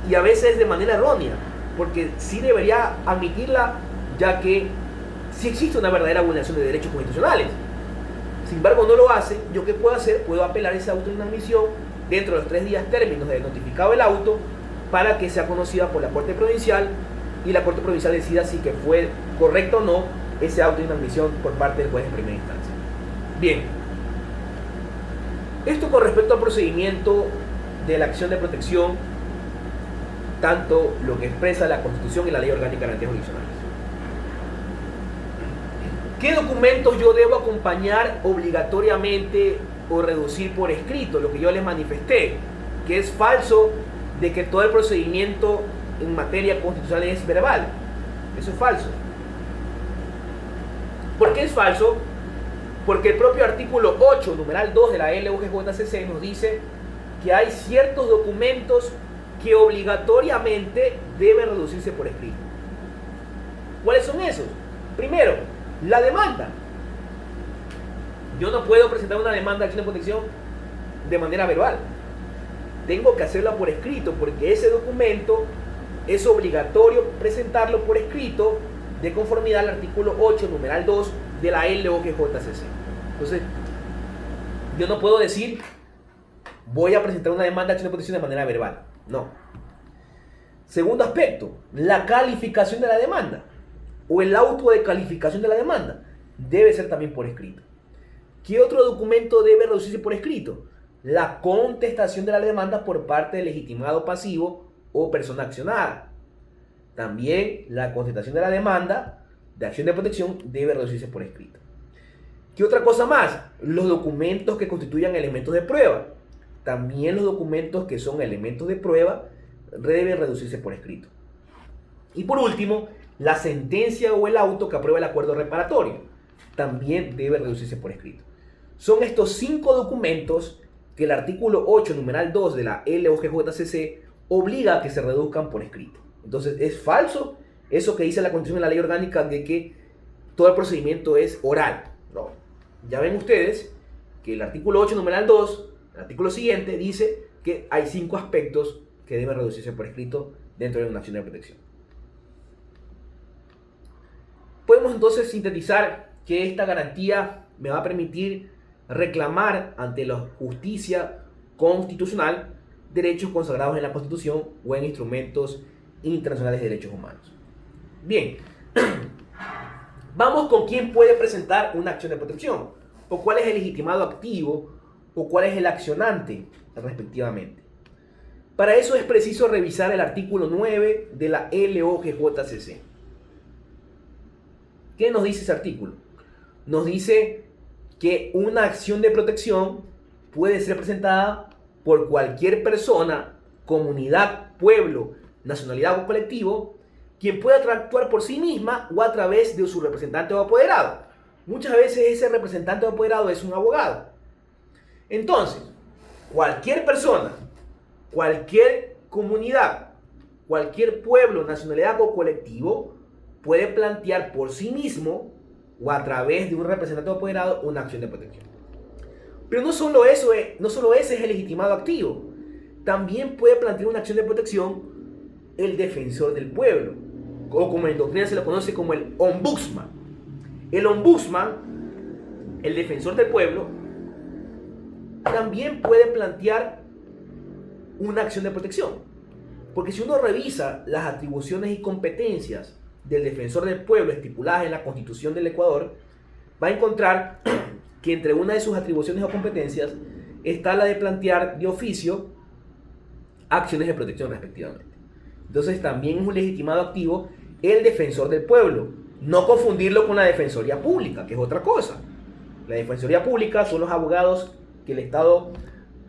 y a veces de manera errónea, porque sí debería admitirla, ya que sí existe una verdadera vulneración de derechos constitucionales. Sin embargo, no lo hace. ¿Yo qué puedo hacer? Puedo apelar esa auto de inadmisión dentro de los 3 días términos de notificado el auto para que sea conocida por la Corte Provincial y la Corte Provincial decida si que fue correcto o no ese auto de inadmisión por parte del juez en primera instancia. Bien, esto con respecto al procedimiento de la acción de protección, tanto lo que expresa la Constitución y la Ley Orgánica de Garantías Jurisdiccionales. ¿Qué documentos yo debo acompañar obligatoriamente o reducir por escrito, lo que yo les manifesté, que es falso de que todo el procedimiento en materia constitucional es verbal. Eso es falso. ¿Por qué es falso? Porque el propio artículo 8, numeral 2 de la LUGJCC nos dice que hay ciertos documentos que obligatoriamente deben reducirse por escrito. ¿Cuáles son esos? Primero, la demanda. Yo no puedo presentar una demanda de acción de protección de manera verbal. Tengo que hacerla por escrito porque ese documento es obligatorio presentarlo por escrito de conformidad al artículo 8, numeral 2 de la LOGJCC. Entonces, yo no puedo decir voy a presentar una demanda de acción de protección de manera verbal. No. Segundo aspecto, la calificación de la demanda o el auto de calificación de la demanda debe ser también por escrito. ¿Qué otro documento debe reducirse por escrito? La contestación de la demanda por parte del legitimado pasivo o persona accionada. También la contestación de la demanda de acción de protección debe reducirse por escrito. ¿Qué otra cosa más? Los documentos que constituyan elementos de prueba. También los documentos que son elementos de prueba deben reducirse por escrito. Y por último, la sentencia o el auto que aprueba el acuerdo reparatorio también debe reducirse por escrito. Son estos 5 documentos que el artículo 8, numeral 2 de la LOGJCC obliga a que se reduzcan por escrito. Entonces, es falso eso que dice la Constitución y la Ley Orgánica de que todo el procedimiento es oral. No. Ya ven ustedes que el artículo 8, numeral 2, el artículo siguiente, dice que hay 5 aspectos que deben reducirse por escrito dentro de una acción de protección. Podemos entonces sintetizar que esta garantía me va a permitir reclamar ante la justicia constitucional derechos consagrados en la Constitución o en instrumentos internacionales de derechos humanos. Bien, vamos con quién puede presentar una acción de protección, o cuál es el legitimado activo, o cuál es el accionante, respectivamente. Para eso es preciso revisar el artículo 9 de la LOGJCC. ¿Qué nos dice ese artículo? Nos dice que una acción de protección puede ser presentada por cualquier persona, comunidad, pueblo, nacionalidad o colectivo, quien pueda actuar por sí misma o a través de su representante o apoderado. Muchas veces ese representante o apoderado es un abogado. Entonces, cualquier persona, cualquier comunidad, cualquier pueblo, nacionalidad o colectivo puede plantear por sí mismo o a través de un representante o apoderado una acción de protección. Pero no solo eso, no solo ese es el legitimado activo. También puede plantear una acción de protección el defensor del pueblo, o como en doctrina se lo conoce como el ombudsman. El ombudsman, el defensor del pueblo, también puede plantear una acción de protección. Porque si uno revisa las atribuciones y competencias del defensor del pueblo estipuladas en la Constitución del Ecuador, va a encontrar que entre una de sus atribuciones o competencias está la de plantear de oficio acciones de protección respectivamente. Entonces también es un legitimado activo el defensor del pueblo. No confundirlo con la defensoría pública, que es otra cosa. La defensoría pública son los abogados que el Estado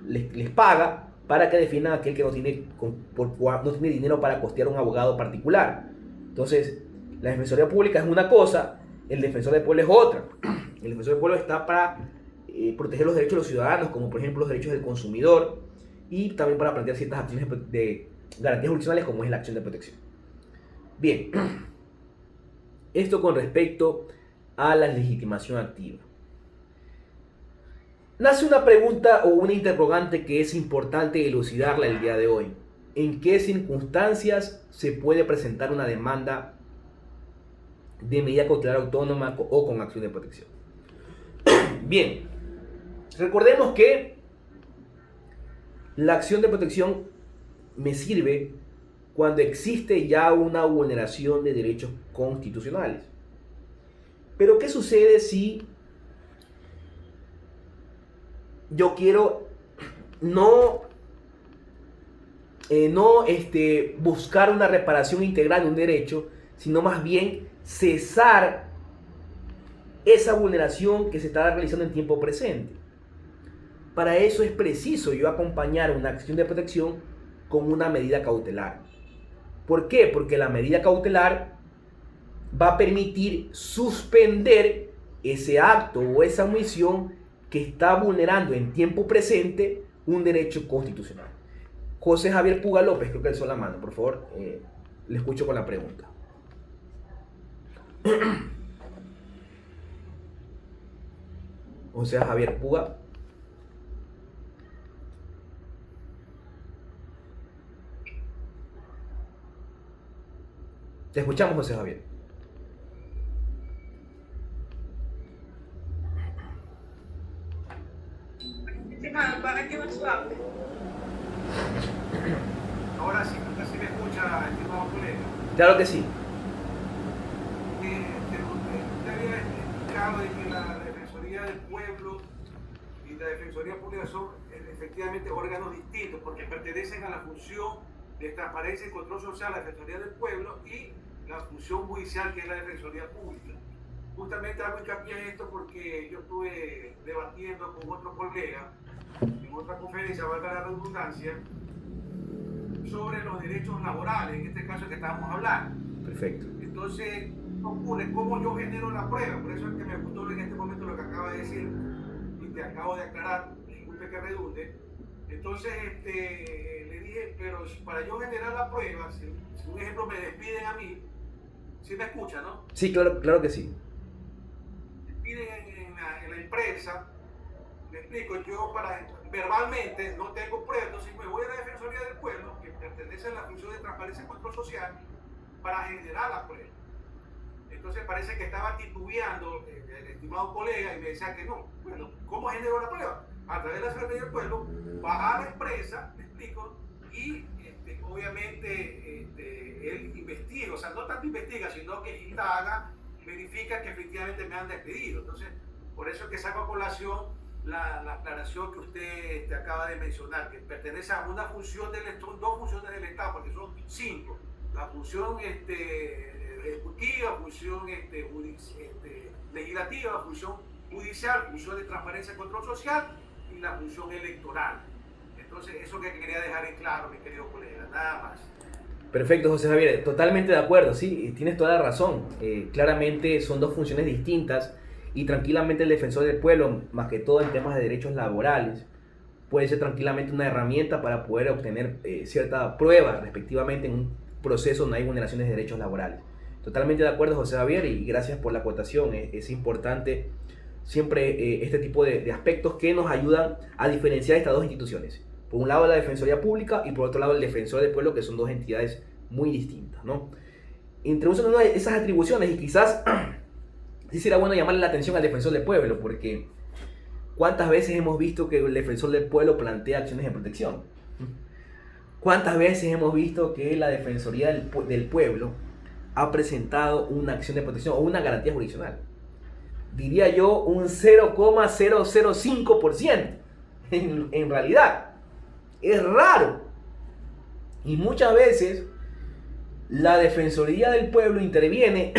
les paga para que defiendan a aquel que no tiene dinero para costear un abogado particular. Entonces, la defensoría pública es una cosa, el defensor del pueblo es otra. El defensor del pueblo está para proteger los derechos de los ciudadanos, como por ejemplo los derechos del consumidor, y también para plantear ciertas acciones de garantías jurisdiccionales, como es la acción de protección. Bien, esto con respecto a la legitimación activa. Nace una pregunta o una interrogante que es importante elucidarla el día de hoy. ¿En qué circunstancias se puede presentar una demanda de medida cautelar autónoma o con acción de protección? Bien, recordemos que la acción de protección me sirve cuando existe ya una vulneración de derechos constitucionales. Pero ¿qué sucede si yo quiero no buscar una reparación integral de un derecho, sino más bien cesar esa vulneración que se está realizando en tiempo presente? Para eso es preciso yo acompañar una acción de protección con una medida cautelar. ¿Por qué? Porque la medida cautelar va a permitir suspender ese acto o esa omisión que está vulnerando en tiempo presente un derecho constitucional. José Javier Puga López, creo que alzó la mano, por favor, le escucho con la pregunta. José Javier Puga. Te escuchamos, José Javier. Ahora sí, casi me escucha, estimado colega. Claro que sí. Usted había explicado de que la Defensoría del Pueblo y la Defensoría Pública son efectivamente órganos distintos porque pertenecen a la función de transparencia y control social, la Defensoría del Pueblo, y la función judicial, que es la Defensoría Pública. Justamente hago hincapié en esto porque yo estuve debatiendo con otro colega en otra conferencia, valga la redundancia, sobre los derechos laborales, en este caso que estábamos hablando. Perfecto. Entonces, ocurre cómo yo genero la prueba. Por eso es que me gustó en este momento lo que acaba de decir y te acabo de aclarar, disculpe que redunde. Entonces, le dije, pero para yo generar la prueba, si un ejemplo me despiden a mí, ¿sí me escucha, no? Sí, claro que sí. Me despiden en la empresa, me explico, yo verbalmente no tengo prueba, entonces me voy a la Defensoría del Pueblo, que pertenece a la función de transparencia y control social, para generar la prueba. Entonces parece que estaba titubeando el estimado colega y me decía que no. Bueno, ¿cómo generó la prueba? A través de la Secretaría del Pueblo, va a la empresa, me explico, y obviamente él investiga, o sea, no tanto investiga, sino que indaga, verifica que efectivamente me han despedido. Entonces, por eso es que saco a colación la aclaración que usted acaba de mencionar, que pertenece a una función son dos funciones del Estado, porque son 5. La función ejecutiva, función legislativa, función judicial, función de transparencia y control social y la función electoral. Entonces, eso que quería dejar en claro, mi querido colega, nada más. Perfecto, José Javier, totalmente de acuerdo, sí, tienes toda la razón. Claramente son dos funciones distintas y tranquilamente el defensor del pueblo, más que todo en temas de derechos laborales, puede ser tranquilamente una herramienta para poder obtener cierta prueba respectivamente en un proceso donde hay vulneraciones de derechos laborales. Totalmente de acuerdo, José Javier, y gracias por la acotación. Es importante siempre este tipo de aspectos que nos ayudan a diferenciar estas dos instituciones. Por un lado la Defensoría Pública y por otro lado el Defensor del Pueblo, que son dos entidades muy distintas, ¿no? Introducen una de esas atribuciones y quizás sí será bueno llamarle la atención al Defensor del Pueblo, porque ¿cuántas veces hemos visto que el Defensor del Pueblo plantea acciones de protección? ¿Cuántas veces hemos visto que la Defensoría del Pueblo ha presentado una acción de protección o una garantía jurisdiccional? Diría yo un 0,005% en realidad. Es raro. Y muchas veces la Defensoría del Pueblo interviene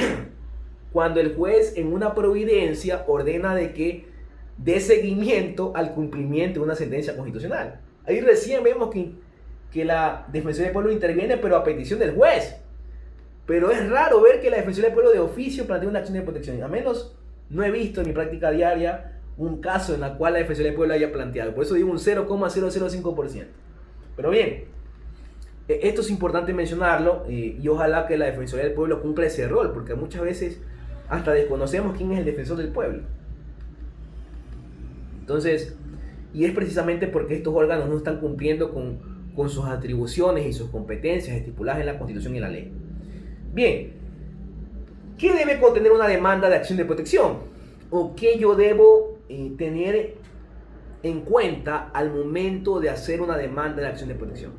cuando el juez en una providencia ordena de que dé seguimiento al cumplimiento de una sentencia constitucional. Ahí recién vemos que la Defensoría del Pueblo interviene, pero a petición del juez. Pero es raro ver que la Defensoría del Pueblo de oficio plantea una acción de protección. A menos no he visto en mi práctica diaria un caso en el cual la Defensoría del Pueblo haya planteado. Por eso digo un 0,005%. Pero bien, esto es importante mencionarlo y ojalá que la Defensoría del Pueblo cumpla ese rol, porque muchas veces hasta desconocemos quién es el Defensor del Pueblo. Entonces, y es precisamente porque estos órganos no están cumpliendo con sus atribuciones y sus competencias estipuladas en la Constitución y la ley. Bien, ¿qué debe contener una demanda de acción de protección? ¿O qué yo debo tener en cuenta al momento de hacer una demanda de acción de protección?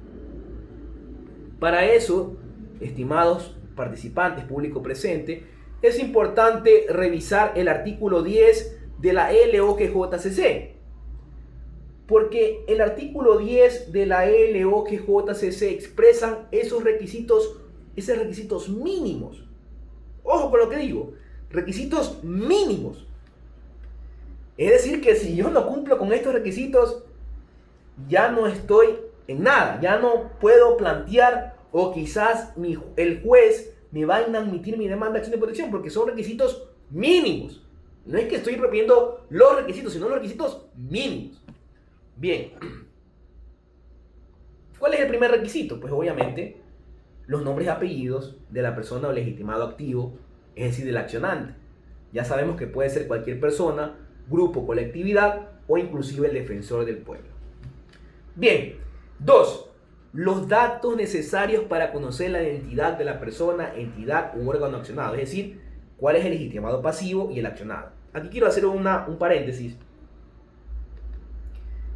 Para eso, estimados participantes, público presente, es importante revisar el artículo 10 de la LOGJCC. Porque el artículo 10 de la LOGJCC expresan esos requisitos mínimos. Ojo con lo que digo, requisitos mínimos. Es decir, que si yo no cumplo con estos requisitos, ya no estoy en nada, ya no puedo plantear, o quizás el juez me va a inadmitir mi demanda de acción de protección, porque son requisitos mínimos. No es que estoy repitiendo los requisitos, sino los requisitos mínimos. Bien. ¿Cuál es el primer requisito? Pues obviamente los nombres y apellidos de la persona o legitimado activo, es decir, del accionante. Ya sabemos que puede ser cualquier persona, grupo, colectividad o inclusive el defensor del pueblo. Bien. 2. Los datos necesarios para conocer la identidad de la persona, entidad u órgano accionado. Es decir, cuál es el legitimado pasivo y el accionado. Aquí quiero hacer un paréntesis.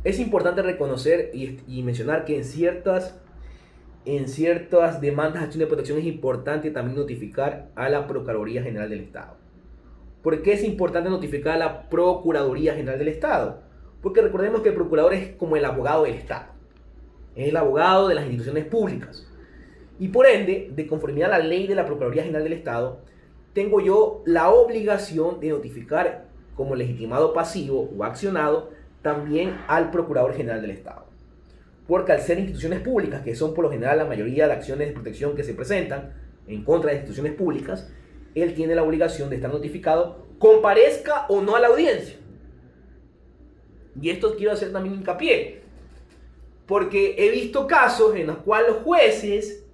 Es importante reconocer y mencionar que en ciertas demandas de acción de protección es importante también notificar a la Procuraduría General del Estado. ¿Por qué es importante notificar a la Procuraduría General del Estado? Porque recordemos que el procurador es como el abogado del Estado. Es el abogado de las instituciones públicas. Y por ende, de conformidad a la ley de la Procuraduría General del Estado, tengo yo la obligación de notificar como legitimado pasivo o accionado también al Procurador General del Estado. Porque al ser instituciones públicas, que son por lo general la mayoría de acciones de protección que se presentan en contra de instituciones públicas, él tiene la obligación de estar notificado, comparezca o no a la audiencia. Y esto quiero hacer también hincapié, porque he visto casos en los cuales los jueces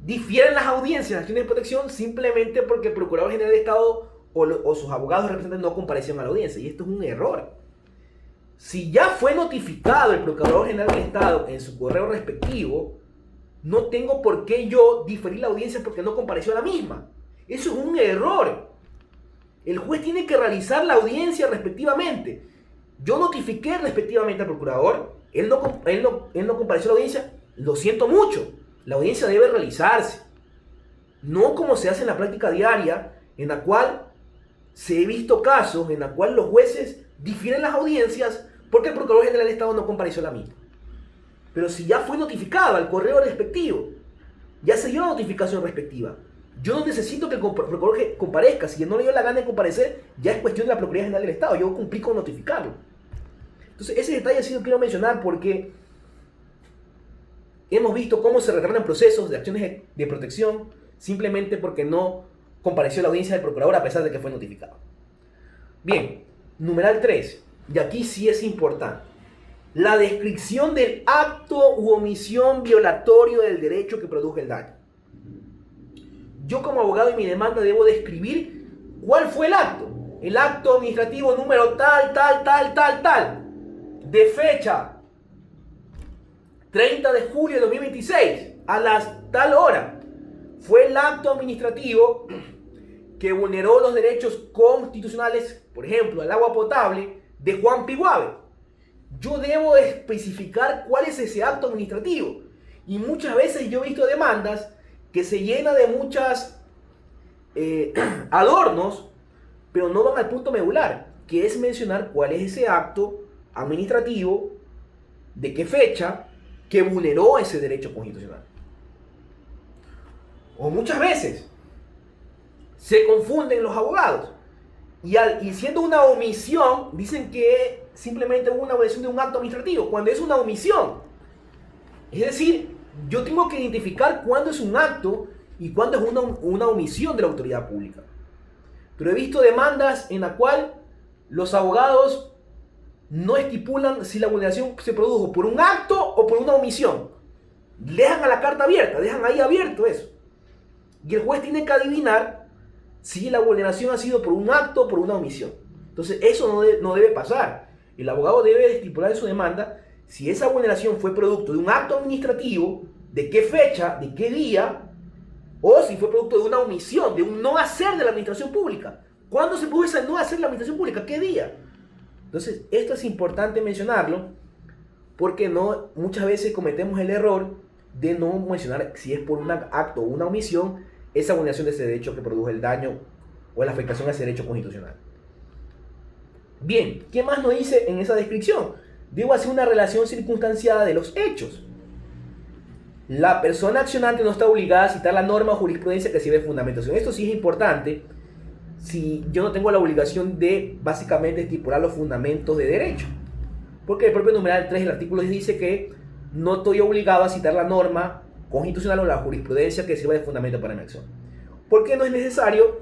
difieren las audiencias de acciones de protección simplemente porque el Procurador General del Estado o sus abogados representantes no comparecieron a la audiencia. Y esto es un error. Si ya fue notificado el Procurador General del Estado en su correo respectivo, no tengo por qué yo diferir la audiencia porque no compareció a la misma. Eso es un error. El juez tiene que realizar la audiencia respectivamente. Yo notifiqué respectivamente al procurador, él no compareció a la audiencia, lo siento mucho. La audiencia debe realizarse. No como se hace en la práctica diaria, en la cual se he visto casos en la cual los jueces difieren las audiencias porque el Procurador General del Estado no compareció a la misma. Pero si ya fue notificado al correo respectivo, ya se dio la notificación respectiva, yo no necesito que el procurador comparezca. Si no le dio la gana de comparecer, ya es cuestión de la Procuraduría General del Estado. Yo cumplí con notificarlo. Entonces, ese detalle sí lo quiero mencionar porque hemos visto cómo se retardan procesos de acciones de protección simplemente porque no compareció a la audiencia del procurador a pesar de que fue notificado. Bien, numeral 3. Y aquí sí es importante. La descripción del acto u omisión violatorio del derecho que produjo el daño. Yo como abogado en mi demanda debo describir cuál fue el acto. El acto administrativo número tal, de fecha 30 de julio de 2026 a las tal hora. Fue el acto administrativo que vulneró los derechos constitucionales, por ejemplo, al agua potable de Juan Piguave. Yo debo especificar cuál es ese acto administrativo. Y muchas veces yo he visto demandas que se llenan de muchas adornos, pero no van al punto medular, que es mencionar cuál es ese acto administrativo, de qué fecha, que vulneró ese derecho constitucional. O muchas veces se confunden los abogados y siendo una omisión, dicen que simplemente hubo una omisión de un acto administrativo, cuando es una omisión. Es decir, yo tengo que identificar cuándo es un acto y cuándo es una omisión de la autoridad pública. Pero he visto demandas en la cual los abogados no estipulan si la vulneración se produjo por un acto o por una omisión. Dejan a la carta abierta, dejan ahí abierto eso. Y el juez tiene que adivinar si la vulneración ha sido por un acto o por una omisión. Entonces eso no debe pasar. El abogado debe estipular en su demanda si esa vulneración fue producto de un acto administrativo, de qué fecha, de qué día, o si fue producto de una omisión, de un no hacer de la administración pública. ¿Cuándo se produjo ese no hacer de la administración pública? ¿Qué día? Entonces, esto es importante mencionarlo porque muchas veces cometemos el error de no mencionar si es por un acto o una omisión esa vulneración de ese derecho que produjo el daño o la afectación a ese derecho constitucional. Bien, ¿qué más nos dice en esa descripción? Debo hacer una relación circunstanciada de los hechos. La persona accionante no está obligada a citar la norma o jurisprudencia que sirve de fundamentación. Esto sí es importante si yo no tengo la obligación de básicamente estipular los fundamentos de derecho. Porque el propio numeral 3 del artículo 10 dice que no estoy obligado a citar la norma constitucional o la jurisprudencia que sirva de fundamento para mi acción. ¿Por qué no es necesario?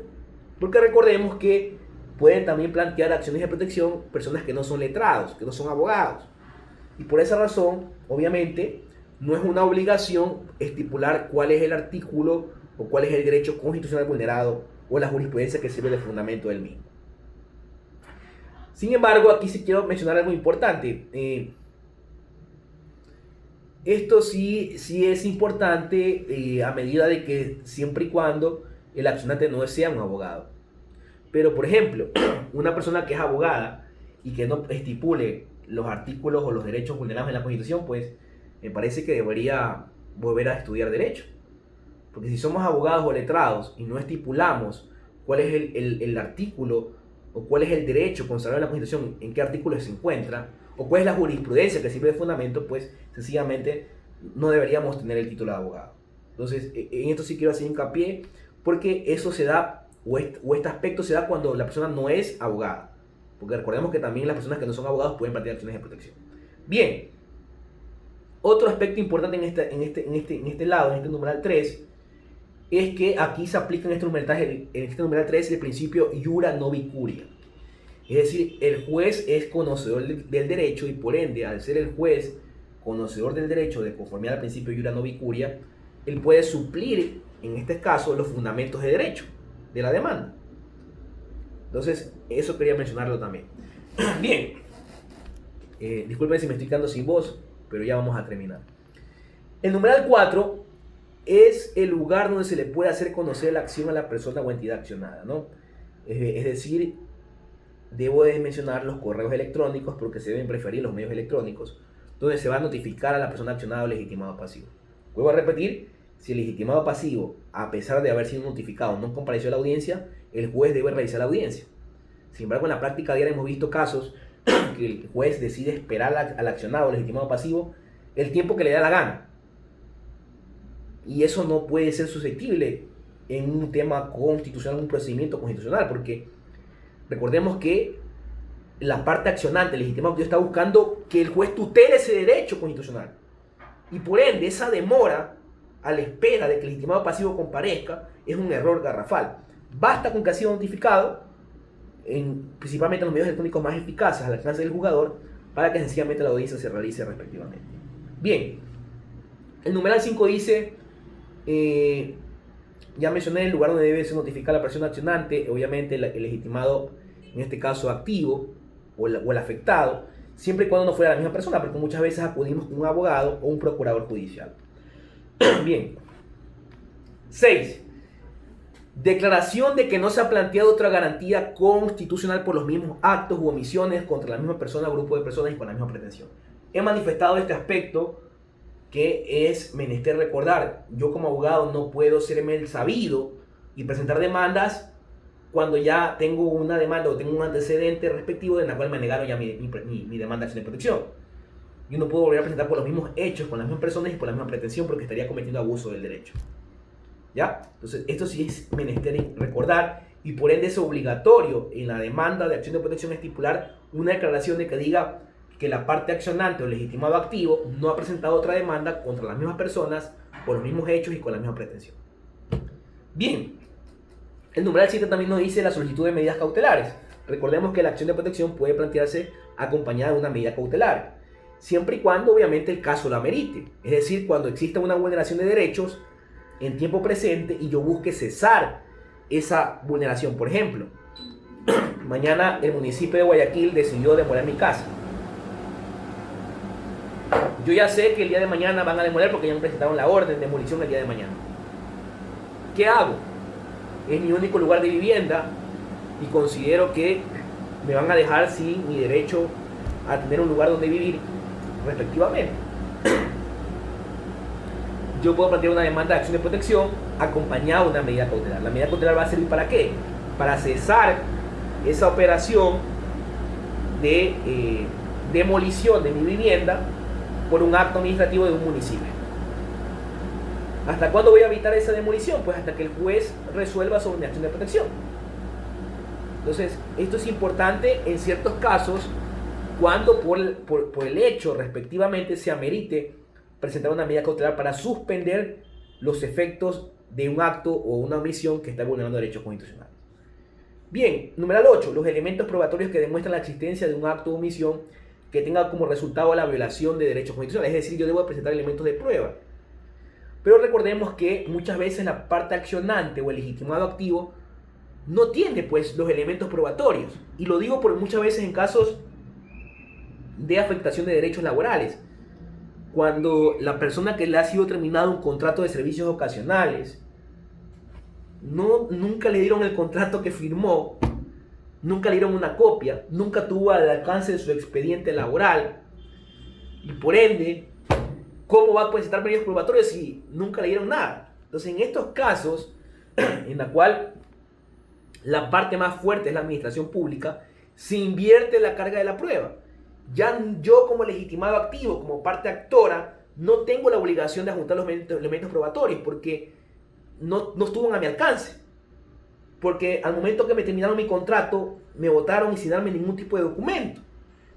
Porque recordemos que pueden también plantear acciones de protección personas que no son letrados, que no son abogados. Y por esa razón, obviamente, no es una obligación estipular cuál es el artículo o cuál es el derecho constitucional vulnerado o la jurisprudencia que sirve de fundamento del mismo. Sin embargo, aquí sí quiero mencionar algo importante. Esto sí es importante a medida de que siempre y cuando el accionante no sea un abogado. Pero, por ejemplo, una persona que es abogada y que no estipule los artículos o los derechos vulnerados en la Constitución, pues me parece que debería volver a estudiar derecho. Porque si somos abogados o letrados y no estipulamos cuál es el artículo o cuál es el derecho consagrado en la Constitución, en qué artículo se encuentra, o cuál es la jurisprudencia que sirve de fundamento, pues sencillamente no deberíamos tener el título de abogado. Entonces, en esto sí quiero hacer hincapié, porque eso se da, o este aspecto se da cuando la persona no es abogada. Porque recordemos que también las personas que no son abogados pueden plantear acciones de protección. Bien, otro aspecto importante en este lado, en este numeral 3, es que aquí se aplica en este numeral 3 el principio iura novi curia. Es decir, el juez es conocedor del derecho y por ende, al ser el juez conocedor del derecho de conformidad al principio iura novi curia, él puede suplir, en este caso, los fundamentos de derecho de la demanda. Entonces, eso quería mencionarlo también. Bien, disculpen si me estoy quedando sin voz, pero ya vamos a terminar. El numeral 4 es el lugar donde se le puede hacer conocer la acción a la persona o entidad accionada, ¿no? Es decir, debo de mencionar los correos electrónicos porque se deben preferir los medios electrónicos, donde se va a notificar a la persona accionada o legitimado pasivo. Vuelvo a repetir, si el legitimado pasivo, a pesar de haber sido notificado, no compareció a la audiencia, el juez debe realizar la audiencia. Sin embargo, en la práctica diaria hemos visto casos que el juez decide esperar al accionado o legitimado pasivo el tiempo que le da la gana. Y eso no puede ser susceptible en un tema constitucional, un procedimiento constitucional, porque recordemos que la parte accionante, el legitimado pasivo, está buscando que el juez tutele ese derecho constitucional. Y por ende, esa demora a la espera de que el legitimado pasivo comparezca es un error garrafal. Basta con que ha sido notificado, principalmente en los medios electrónicos más eficaces al alcance del jugador, para que sencillamente la audiencia se realice respectivamente. Bien, el numeral 5 dice, ya mencioné el lugar donde debe ser notificada la persona accionante, obviamente el legitimado, en este caso activo, o el afectado, siempre y cuando no fuera la misma persona, porque muchas veces acudimos con un abogado o un procurador judicial. Bien. 6. Declaración de que no se ha planteado otra garantía constitucional por los mismos actos u omisiones contra la misma persona o grupo de personas y con la misma pretensión. He manifestado este aspecto que es menester recordar. Yo como abogado no puedo serme el sabido y presentar demandas cuando ya tengo una demanda o tengo un antecedente respectivo de la cual me negaron ya mi demanda de acción de protección. Yo no puedo volver a presentar por los mismos hechos, con las mismas personas y por la misma pretensión, porque estaría cometiendo abuso del derecho. ¿Ya? Entonces, esto sí es menester recordar, y por ende es obligatorio en la demanda de acción de protección estipular una declaración de que diga que la parte accionante o legitimado activo no ha presentado otra demanda contra las mismas personas por los mismos hechos y con la misma pretensión. Bien, el numeral 7 también nos dice la solicitud de medidas cautelares. Recordemos que la acción de protección puede plantearse acompañada de una medida cautelar, siempre y cuando obviamente el caso la amerite. Es decir, cuando exista una vulneración de derechos en tiempo presente y yo busque cesar esa vulneración. Por ejemplo, mañana el municipio de Guayaquil decidió demoler mi casa. Yo ya sé que el día de mañana van a demoler porque ya me presentaron la orden de demolición el día de mañana. ¿Qué hago? Es mi único lugar de vivienda y considero que me van a dejar sin mi derecho a tener un lugar donde vivir respectivamente. Yo puedo plantear una demanda de acción de protección acompañada de una medida cautelar. La medida cautelar va a servir ¿para qué? Para cesar esa operación de demolición de mi vivienda por un acto administrativo de un municipio. ¿Hasta cuándo voy a evitar esa demolición? Pues hasta que el juez resuelva sobre mi acción de protección. Entonces, esto es importante en ciertos casos cuando por el hecho respectivamente se amerite presentar una medida cautelar para suspender los efectos de un acto o una omisión que está vulnerando derechos constitucionales. Bien, numeral 8. Los elementos probatorios que demuestran la existencia de un acto o omisión que tenga como resultado la violación de derechos constitucionales. Es decir, yo debo presentar elementos de prueba. Pero recordemos que muchas veces la parte accionante o el legitimado activo no tiene pues los elementos probatorios. Y lo digo porque muchas veces en casos de afectación de derechos laborales, cuando la persona que le ha sido terminado un contrato de servicios ocasionales, nunca le dieron el contrato que firmó, nunca le dieron una copia, nunca tuvo al alcance de su expediente laboral, y por ende, ¿cómo va a presentar medios probatorios si nunca le dieron nada? Entonces, en estos casos, en la cual la parte más fuerte es la administración pública, se invierte la carga de la prueba. Ya yo como legitimado activo, como parte actora, no tengo la obligación de adjuntar los elementos probatorios porque no estuvo a mi alcance. Porque al momento que me terminaron mi contrato, me votaron y sin darme ningún tipo de documento.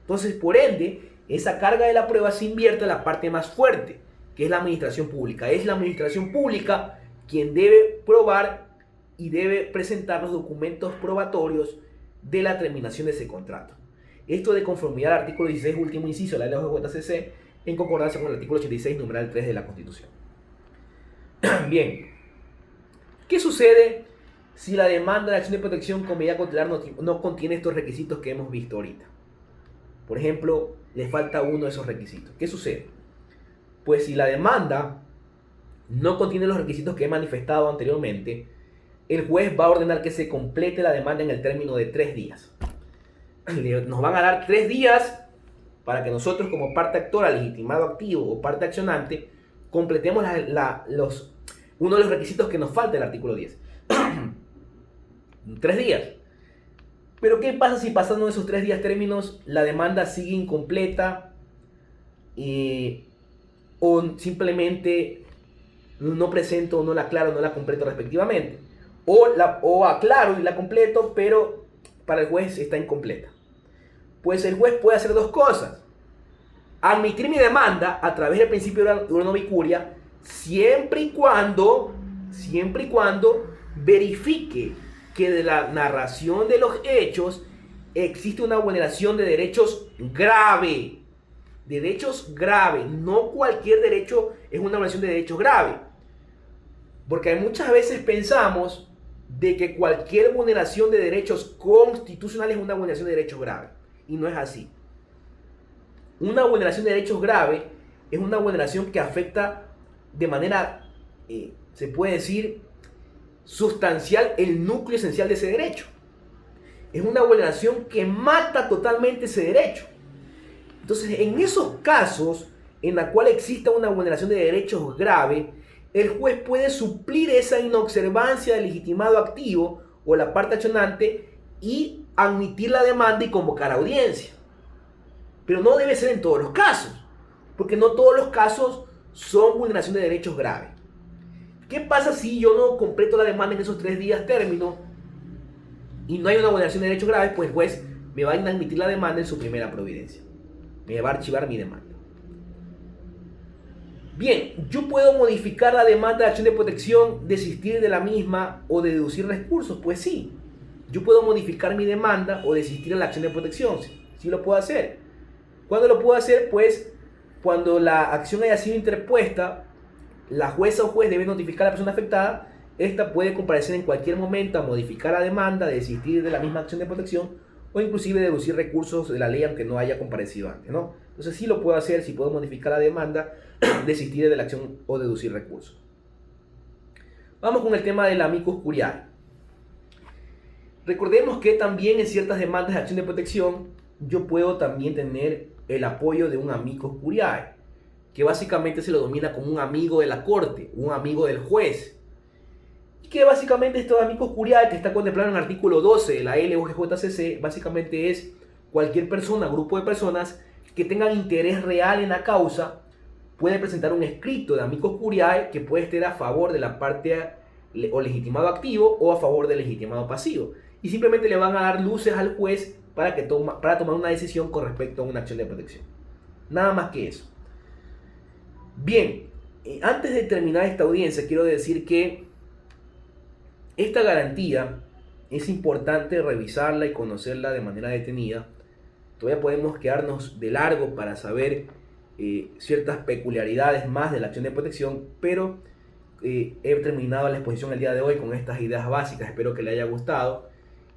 Entonces, por ende, esa carga de la prueba se invierte en la parte más fuerte, que es la administración pública. Es la administración pública quien debe probar y debe presentar los documentos probatorios de la terminación de ese contrato. Esto de conformidad al artículo 16, último inciso de la ley OJCC, en concordancia con el artículo 86, numeral 3 de la Constitución. Bien, ¿qué sucede si la demanda de acción de protección con medida cautelar no contiene estos requisitos que hemos visto ahorita? Por ejemplo, le falta uno de esos requisitos. ¿Qué sucede? Pues si la demanda no contiene los requisitos que he manifestado anteriormente, el juez va a ordenar que se complete la demanda en el término de 3 días. Nos van a dar 3 días para que nosotros como parte actora, legitimado activo o parte accionante, completemos uno de los requisitos que nos falta del artículo 10. 3 días. Pero ¿qué pasa si pasando esos 3 días términos la demanda sigue incompleta o simplemente no presento o no la aclaro, no la completo respectivamente? O aclaro y la completo, pero para el juez está incompleta. Pues el juez puede hacer 2 cosas. Admitir mi demanda a través del principio de no vicuria, siempre y cuando verifique que de la narración de los hechos existe una vulneración de derechos grave. Derechos graves. No cualquier derecho es una vulneración de derechos grave. Porque muchas veces pensamos de que cualquier vulneración de derechos constitucionales es una vulneración de derechos graves. Y no es así. Una vulneración de derechos grave es una vulneración que afecta de manera, se puede decir, sustancial el núcleo esencial de ese derecho. Es una vulneración que mata totalmente ese derecho. Entonces, en esos casos en la cual exista una vulneración de derechos grave, el juez puede suplir esa inobservancia del legitimado activo o la parte accionante y admitir la demanda y convocar audiencia. Pero no debe ser en todos los casos, porque no todos los casos son vulneración de derechos graves. ¿Qué pasa si yo no completo la demanda en esos 3 días término y no hay una vulneración de derechos graves? Pues el juez me va a inadmitir la demanda en su primera providencia. Me va a archivar mi demanda. Bien, yo puedo modificar la demanda de acción de protección, desistir de la misma o deducir recursos. Pues sí, yo puedo modificar mi demanda o desistir de la acción de protección. Sí lo puedo hacer. ¿Cuándo lo puedo hacer? Pues cuando la acción haya sido interpuesta, la jueza o juez debe notificar a la persona afectada. Esta puede comparecer en cualquier momento a modificar la demanda, desistir de la misma acción de protección o inclusive deducir recursos de la ley aunque no haya comparecido antes, ¿no? Entonces sí lo puedo hacer, si puedo modificar la demanda, desistir de la acción o deducir recursos. Vamos con el tema del amicus curiae. Recordemos que también en ciertas demandas de acción de protección yo puedo también tener el apoyo de un amicus curiae, que básicamente se lo domina como un amigo de la corte, un amigo del juez. Y que básicamente estos amicus curiae que está contemplado en el artículo 12 de la LOGJCC, básicamente es cualquier persona, grupo de personas que tengan interés real en la causa, puede presentar un escrito de amicus curiae que puede estar a favor de la parte o legitimado activo o a favor del legitimado pasivo. Y simplemente le van a dar luces al juez para tomar una decisión con respecto a una acción de protección. Nada más que eso. Bien, antes de terminar esta audiencia, quiero decir que esta garantía es importante revisarla y conocerla de manera detenida. Todavía podemos quedarnos de largo para saber ciertas peculiaridades más de la acción de protección, pero he terminado la exposición el día de hoy con estas ideas básicas. Espero que le haya gustado.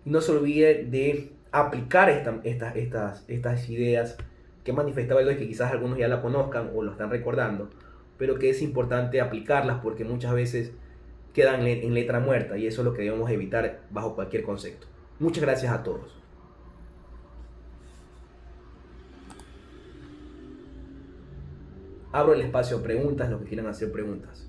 Y no se olvide de aplicar estas ideas que manifestaba hoy, que quizás algunos ya la conozcan o lo están recordando, pero que es importante aplicarlas porque muchas veces quedan en letra muerta, y eso es lo que debemos evitar bajo cualquier concepto. Muchas gracias a todos. Abro el espacio a preguntas, los que quieran hacer preguntas.